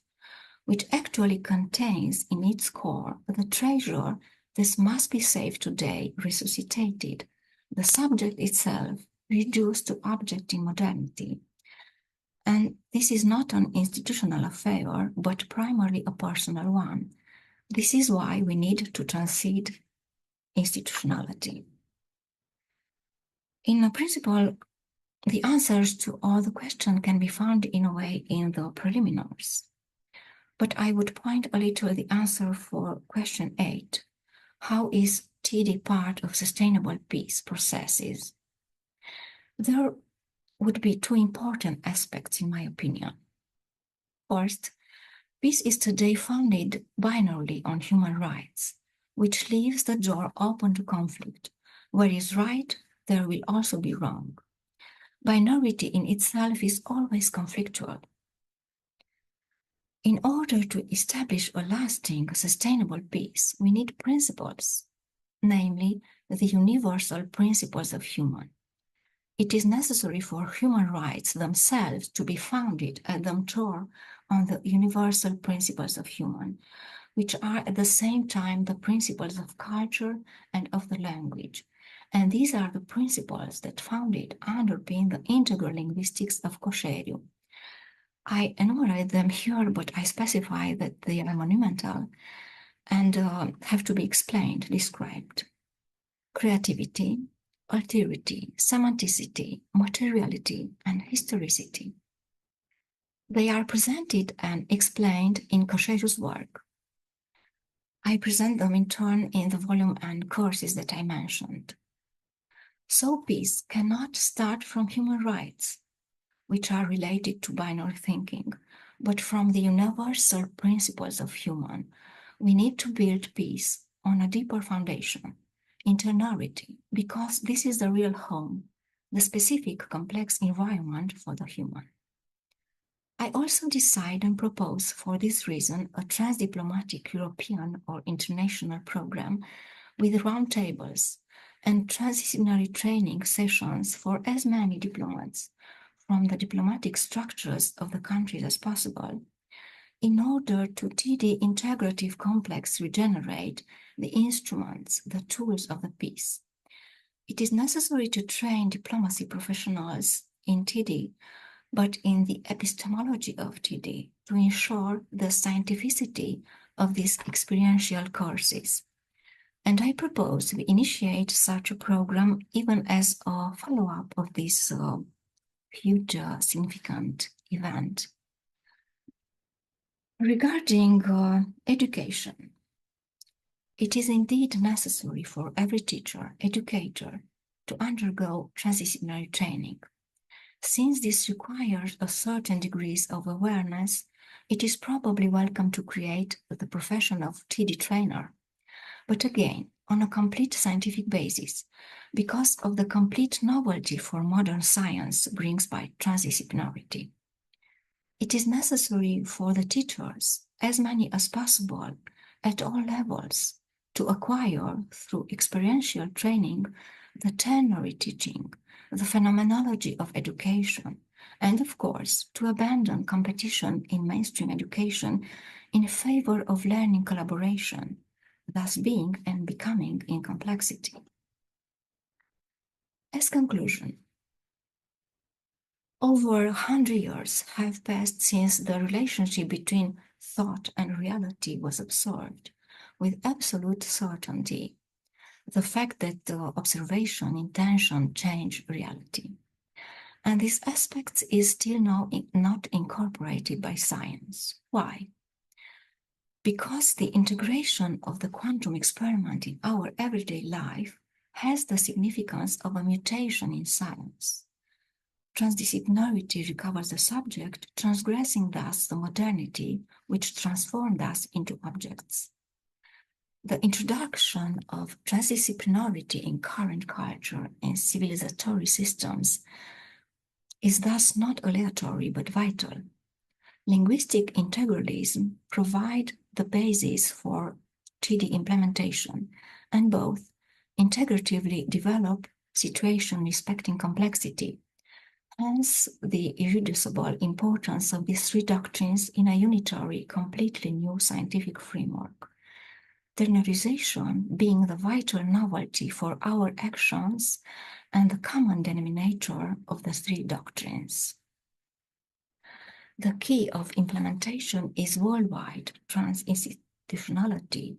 which actually contains in its core the treasure that must be saved today, resuscitated, the subject itself reduced to object in modernity. And this is not an institutional affair, but primarily a personal one. This is why we need to transcend institutionality. In principle, the answers to all the questions can be found in a way in the preliminaries. But I would point a little the answer for question 8. How is TD part of sustainable peace processes? There would be two important aspects in my opinion. First, peace is today founded binarily on human rights, which leaves the door open to conflict. Where is right, there will also be wrong. Binarity in itself is always conflictual. In order to establish a lasting, sustainable peace, we need principles, namely the universal principles of human. It is necessary for human rights themselves to be founded at them core on the universal principles of human, which are at the same time the principles of culture and of the language. And these are the principles that underpin the integral linguistics of Cocherio. I enumerate them here, but I specify that they are monumental and have to be explained, described. Creativity, alterity, semanticity, materiality, and historicity. They are presented and explained in Cocherio's work. I present them in turn in the volume and courses that I mentioned. So peace cannot start from human rights, which are related to binary thinking, but from the universal principles of human. We need to build peace on a deeper foundation, internarity, because this is the real home, the specific complex environment for the human. I also decide and propose for this reason a transdiplomatic European or international program with roundtables and transdisciplinary training sessions for as many diplomats from the diplomatic structures of the countries as possible, in order to TD integrative complex regenerate the instruments, the tools of the peace. It is necessary to train diplomacy professionals in TD, but in the epistemology of TD, to ensure the scientificity of these experiential courses. And I propose we initiate such a program even as a follow-up of this huge significant event. Regarding education, it is indeed necessary for every teacher, educator, to undergo transdisciplinary training. Since this requires a certain degree of awareness, it is probably welcome to create the profession of TD trainer, but again, on a complete scientific basis, because of the complete novelty for modern science brings by transdisciplinarity. It is necessary for the teachers, as many as possible, at all levels, to acquire, through experiential training, the ternary teaching, the phenomenology of education, and of course, to abandon competition in mainstream education in favor of learning collaboration, thus being and becoming in complexity. As conclusion, over 100 years have passed since the relationship between thought and reality was observed with absolute certainty. The fact that observation, intention change reality. And this aspect is still now not incorporated by science. Why? Because the integration of the quantum experiment in our everyday life has the significance of a mutation in science. Transdisciplinarity recovers the subject, transgressing thus the modernity which transformed us into objects. The introduction of transdisciplinarity in current culture and civilizatory systems is thus not aleatory but vital. Linguistic integralism provides the basis for TD implementation, and both integratively develop situation respecting complexity. Hence, the irreducible importance of these three doctrines in a unitary, completely new scientific framework. Ternarization being the vital novelty for our actions and the common denominator of the three doctrines. The key of implementation is worldwide transinstitutionality,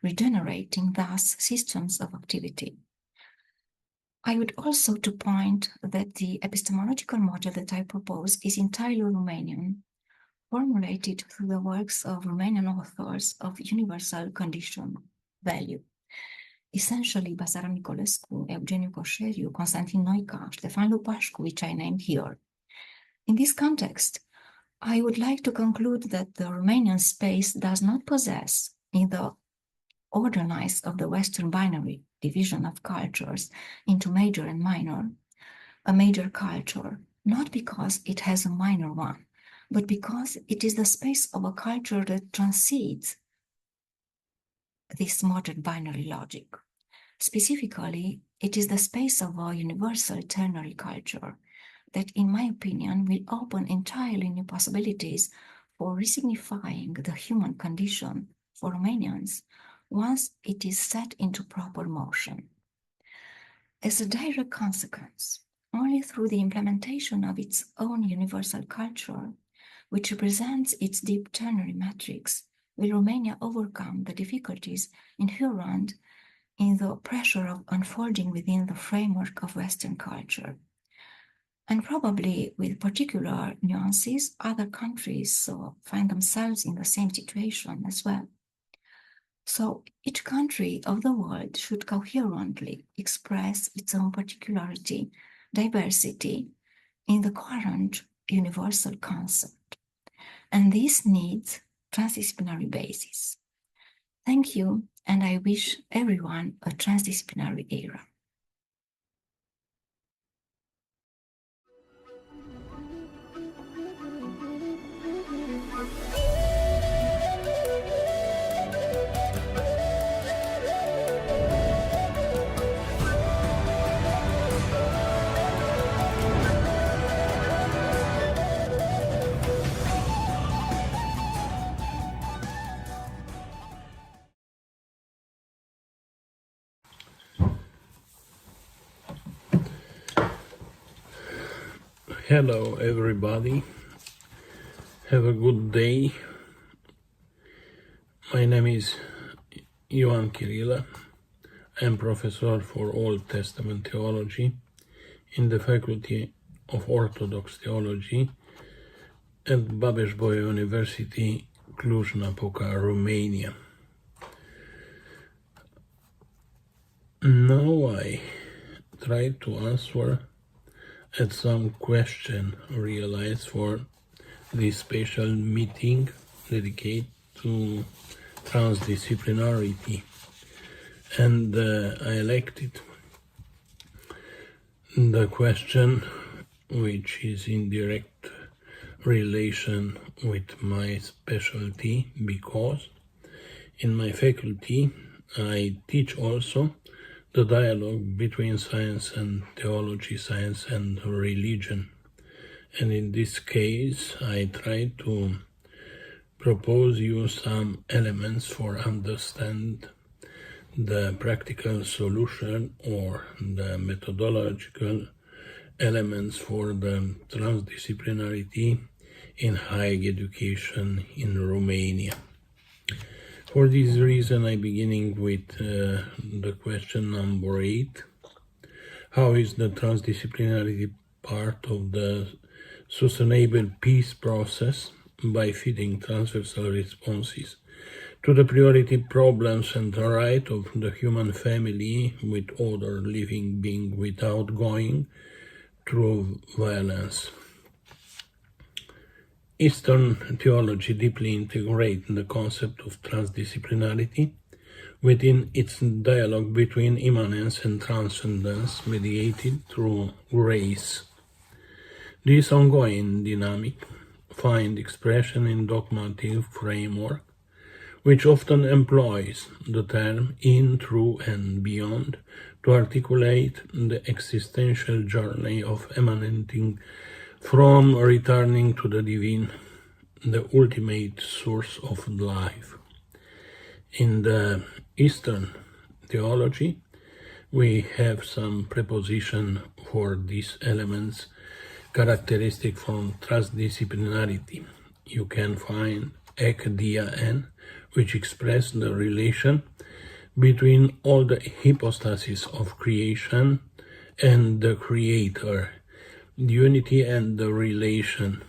regenerating thus systems of activity. I would also to point that the epistemological model that I propose is entirely Romanian, formulated through the works of Romanian authors of universal condition value, essentially Basarab Nicolescu, Eugeniu Coșeriu, Constantin Noica, Ștefan Lupașcu, which I named here. In this context, I would like to conclude that the Romanian space does not possess, in the organize of the Western binary division of cultures into major and minor, a major culture, not because it has a minor one, but because it is the space of a culture that transcends this modern binary logic. Specifically, it is the space of a universal ternary culture that, in my opinion, will open entirely new possibilities for resignifying the human condition for Romanians once it is set into proper motion. As a direct consequence, only through the implementation of its own universal culture, which represents its deep ternary matrix, will Romania overcome the difficulties inherent in the pressure of unfolding within the framework of Western culture. And probably with particular nuances, other countries find themselves in the same situation as well. So each country of the world should coherently express its own particularity, diversity in the current universal concept. And this needs transdisciplinary basis. Thank you, and I wish everyone a transdisciplinary era. Hello everybody, have a good day. My name is IOAN CHIRILA. I am professor for Old Testament theology in the Faculty of Orthodox Theology at Babeș-Bolyai University, CLUJ-NAPOCA, Romania. Now I try to answer at some question realized for this special meeting dedicated to transdisciplinarity, and I elected the question which is in direct relation with my specialty, because in my faculty I teach also the dialogue between science and theology, science and religion. And in this case, I try to propose you some elements for understand the practical solution or the methodological elements for the transdisciplinarity in higher education in Romania. For this reason, I'm beginning with the question number 8. How is the transdisciplinarity part of the sustainable peace process by feeding transversal responses to the priority problems and the right of the human family with other living being without going through violence? Eastern theology deeply integrates the concept of transdisciplinarity within its dialogue between immanence and transcendence mediated through grace. This ongoing dynamic finds expression in dogmatic framework, which often employs the term in, through, and beyond to articulate the existential journey of emanating from returning to the divine, the ultimate source of life. In the Eastern theology, we have some preposition for these elements characteristic from transdisciplinarity. You can find ek dia en, which express the relation between all the hypostases of creation and the Creator, the unity and the relation,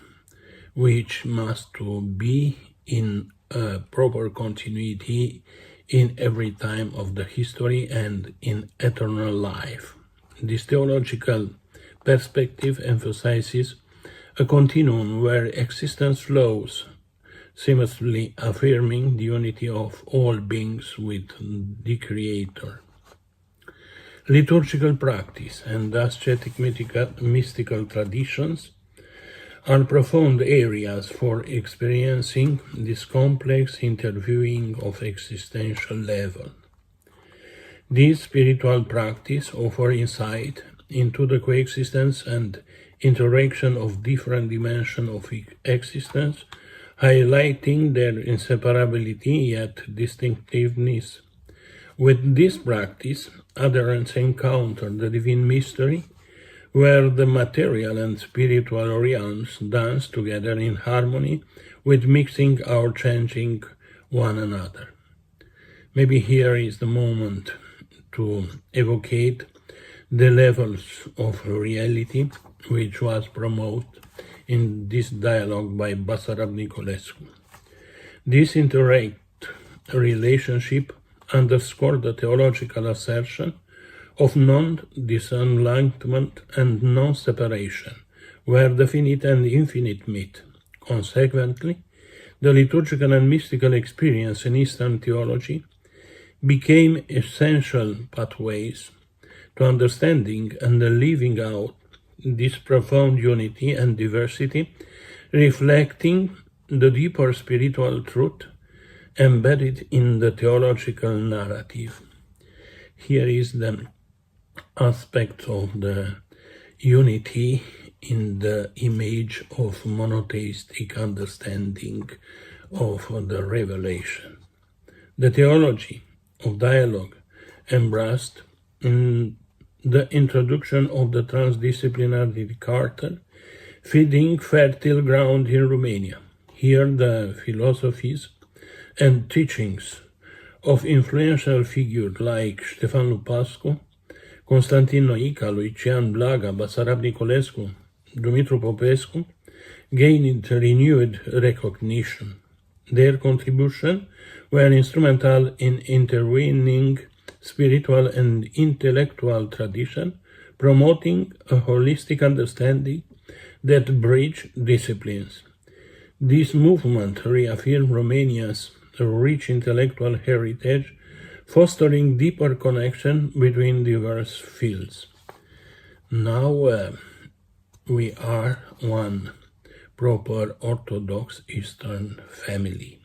which must be in a proper continuity in every time of the history and in eternal life. This theological perspective emphasizes a continuum where existence flows, seamlessly affirming the unity of all beings with the Creator. Liturgical practice and ascetic mystical traditions are profound areas for experiencing this complex interviewing of existential level. These spiritual practices offer insight into the coexistence and interaction of different dimensions of existence, highlighting their inseparability yet distinctiveness. With this practice, adherents encounter the divine mystery, where the material and spiritual realms dance together in harmony with mixing or changing one another. Maybe here is the moment to evocate the levels of reality which was promoted in this dialogue by Basarab Nicolescu. This indirect relationship underscored the theological assertion of non-disenlightenment and non-separation, where the finite and infinite meet. Consequently, the liturgical and mystical experience in Eastern theology became essential pathways to understanding and living out this profound unity and diversity, reflecting the deeper spiritual truth embedded in the theological narrative. Here is the aspect of the unity in the image of monotheistic understanding of the revelation. The theology of dialogue embraced in the introduction of the Transdisciplinarity Charter, feeding fertile ground in Romania. Here the philosophies and teachings of influential figures like Ștefan Lupascu, Constantin Noica, Lucian Blaga, Basarab Nicolescu, Dumitru Popescu gained renewed recognition. Their contribution were instrumental in intervening spiritual and intellectual tradition, promoting a holistic understanding that bridged disciplines. This movement reaffirmed Romania's rich intellectual heritage, fostering deeper connection between diverse fields. Now we are one proper Orthodox Eastern family.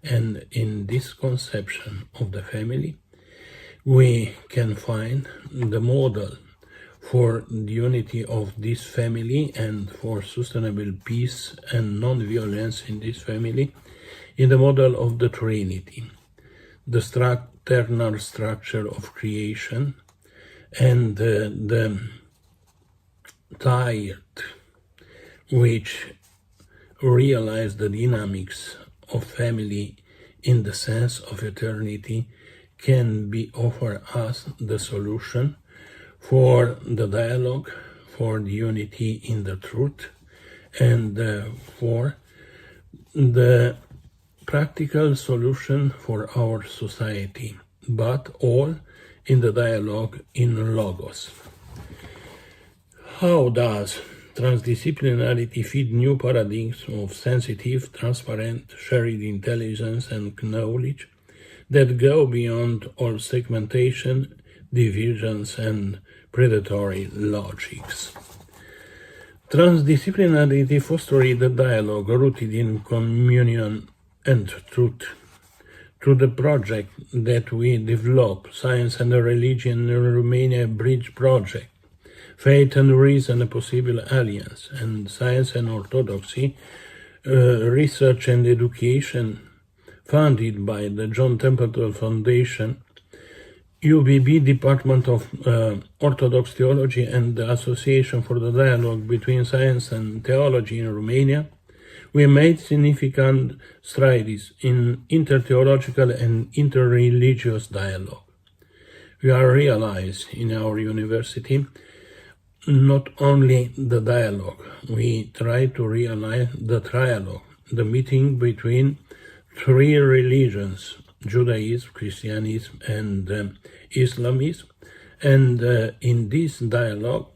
And in this conception of the family, we can find the model for the unity of this family and for sustainable peace and non-violence in this family in the model of the Trinity, the eternal structure of creation, and the triad which realize the dynamics of family in the sense of eternity can be offer us the solution for the dialogue, for the unity in the truth, and for the practical solution for our society, but all in the dialogue in Logos. How does transdisciplinarity feed new paradigms of sensitive, transparent, shared intelligence and knowledge that go beyond all segmentation, divisions, and predatory logics? Transdisciplinarity fosters the dialogue rooted in communion and truth. Through the project that we develop, Science and Religion in Romania Bridge Project, Faith and Reason, a Possible Alliance, and Science and Orthodoxy, Research and Education, funded by the John Templeton Foundation, UBB Department of Orthodox Theology, and the Association for the Dialogue between Science and Theology in Romania, we made significant strides in intertheological and interreligious dialogue. We are realized in our university not only the dialogue, we try to realize the trialogue, the meeting between three religions, Judaism, Christianism, and Islamism. And in this dialogue,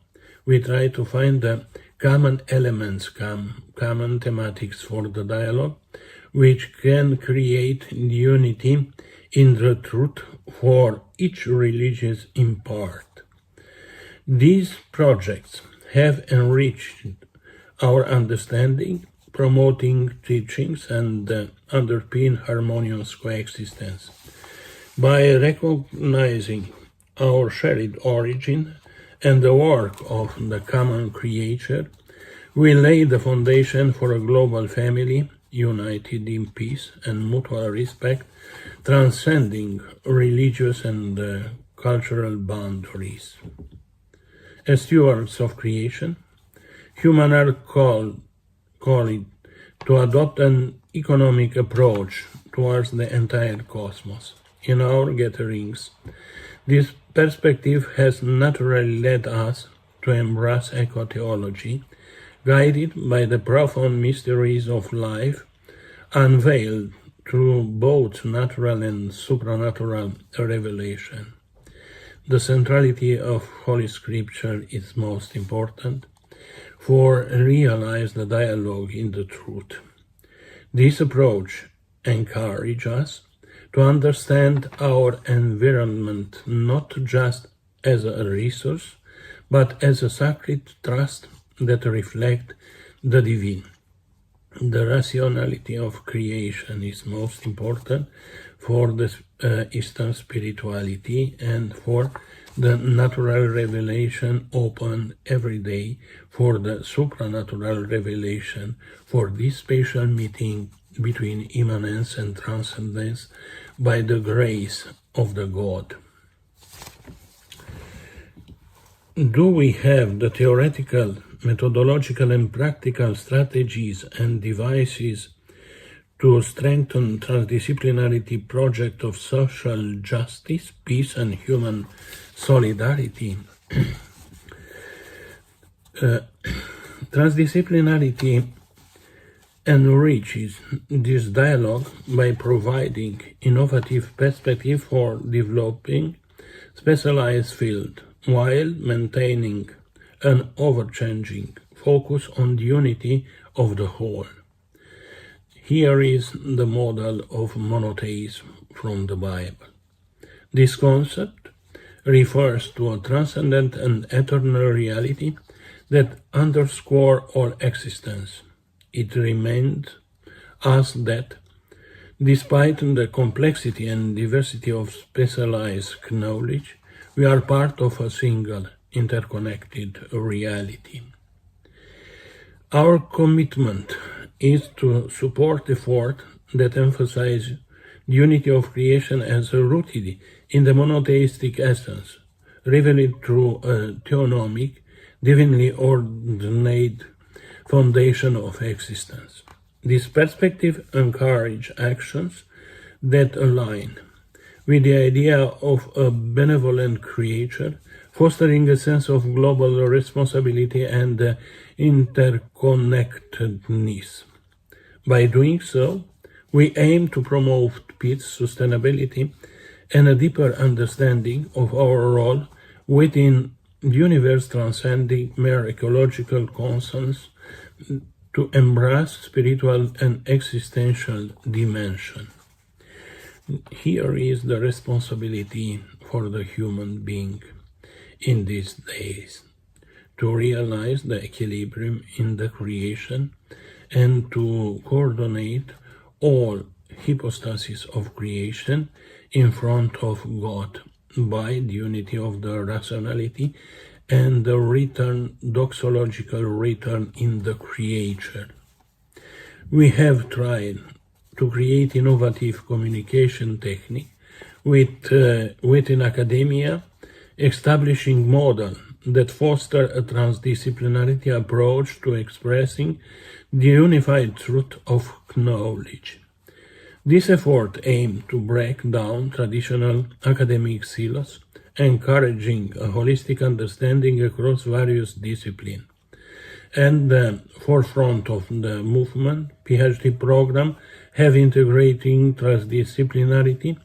we try to find the common elements, common thematics for the dialogue, which can create unity in the truth for each religion in part. These projects have enriched our understanding, promoting teachings, and underpin harmonious coexistence. By recognizing our shared origin and the work of the common Creator, we lay the foundation for a global family united in peace and mutual respect, transcending religious and cultural boundaries. As stewards of creation, humans are called to adopt an economic approach towards the entire cosmos. In our gatherings, this perspective has naturally led us to embrace eco-theology, guided by the profound mysteries of life, unveiled through both natural and supernatural revelation. The centrality of Holy Scripture is most important, for realize the dialogue in the truth. This approach encourages us to understand our environment not just as a resource, but as a sacred trust that reflects the divine. The rationality of creation is most important for the Eastern spirituality and for the natural revelation open every day for the supranatural revelation, for this special meeting between immanence and transcendence by the grace of the God. Do we have the theoretical, methodological and practical strategies and devices to strengthen transdisciplinarity project of social justice, peace and human solidarity? Transdisciplinarity enriches this dialogue by providing innovative perspective for developing specialized field while maintaining an overchanging focus on the unity of the whole. Here is the model of monotheism from the Bible. This concept refers to a transcendent and eternal reality that underscores all existence. It reminds us that, despite the complexity and diversity of specialized knowledge, we are part of a single, interconnected reality. Our commitment is to support efforts that emphasize the unity of creation as rooted in the monotheistic essence, revealed through a theonomic, divinely ordained foundation of existence. This perspective encourages actions that align with the idea of a benevolent creature, fostering a sense of global responsibility and interconnectedness. By doing so, we aim to promote peace, sustainability, and a deeper understanding of our role within the universe, transcending mere ecological concerns to embrace spiritual and existential dimension. Here is the responsibility for the human being in these days to realize the equilibrium in the creation and to coordinate all hypostases of creation in front of God by the unity of the rationality and the return, doxological return in the creature. We have tried to create innovative communication technique within academia, establishing models that foster a transdisciplinarity approach to expressing the unified truth of knowledge. This effort aimed to break down traditional academic silos, encouraging a holistic understanding across various disciplines. At the forefront of the movement, PhD program have integrating transdisciplinarity,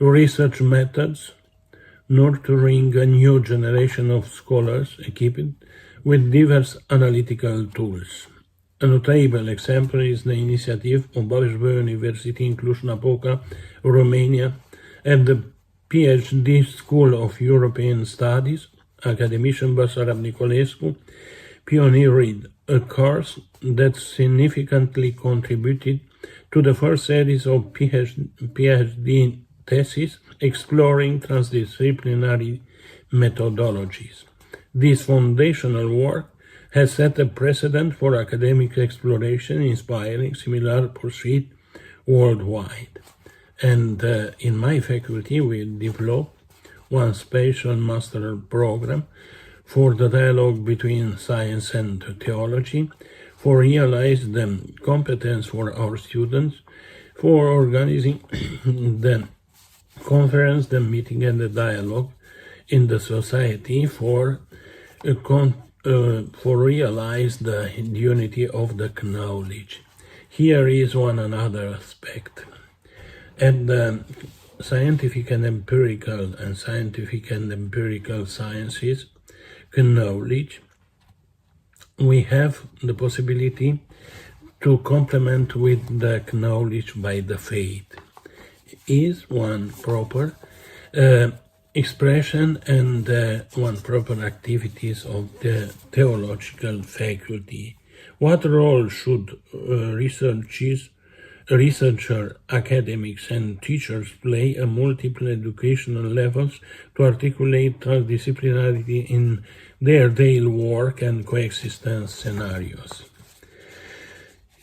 research methods, nurturing a new generation of scholars equipped with diverse analytical tools. A notable example is the initiative of Bachelor University in CLUJ-NAPOCA, Romania, and the PhD School of European Studies, academician Basarab Nicolescu, pioneered a course that significantly contributed to the first series of PhD theses exploring transdisciplinary methodologies. This foundational work has set a precedent for academic exploration, inspiring similar pursuits worldwide. And in my faculty, we developed one special master program for the dialogue between science and theology, for realize the competence for our students, for organizing the conference, the meeting and the dialogue in the society, for realize the unity of the knowledge. Here is one another aspect. And the scientific and empirical sciences knowledge, we have the possibility to complement with the knowledge by the faith. is one proper expression and one proper activities of the theological faculty. What role should researcher, academics and teachers play at multiple educational levels to articulate transdisciplinarity in their daily work and coexistence scenarios?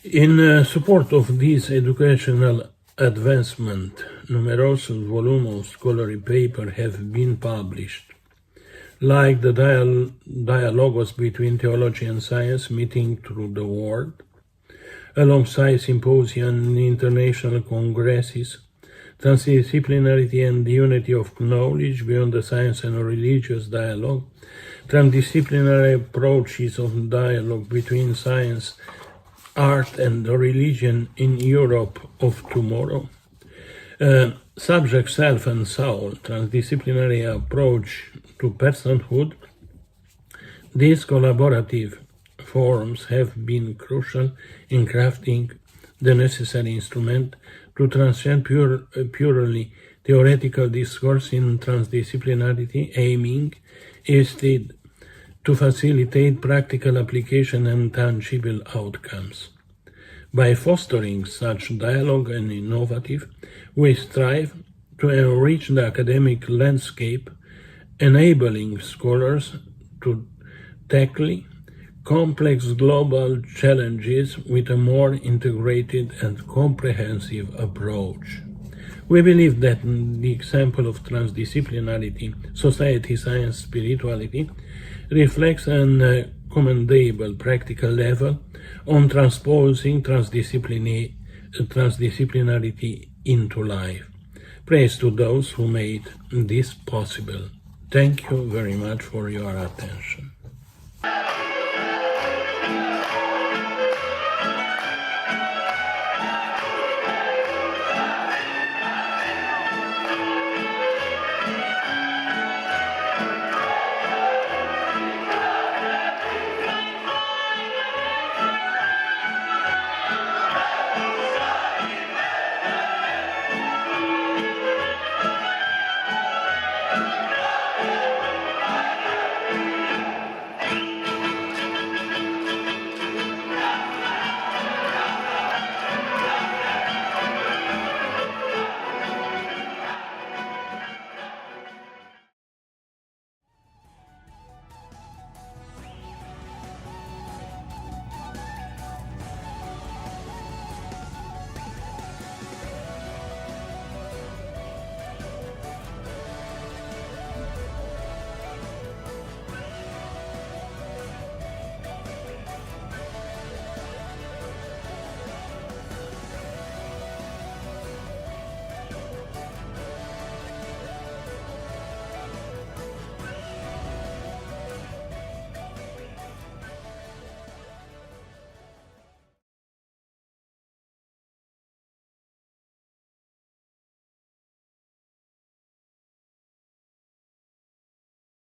In support of this educational advancement, numerous volumes of scholarly papers have been published, like the dialogues between theology and science meeting through the world, alongside symposia and international congresses, Transdisciplinarity and the Unity of Knowledge Beyond the Science and Religious Dialogue, Transdisciplinary Approaches of Dialogue Between Science, Art and Religion in Europe of Tomorrow, Subject, Self and Soul, Transdisciplinary Approach to Personhood. These collaborative forums have been crucial in crafting the necessary instrument to transcend purely theoretical discourse in transdisciplinarity, aiming instead to facilitate practical application and tangible outcomes. By fostering such dialogue and innovative, we strive to enrich the academic landscape, enabling scholars to tackle complex global challenges with a more integrated and comprehensive approach. We believe that the example of transdisciplinarity, society, science, spirituality, reflects an commendable practical level on transposing transdisciplinarity into life. Praise to those who made this possible. Thank you very much for your attention.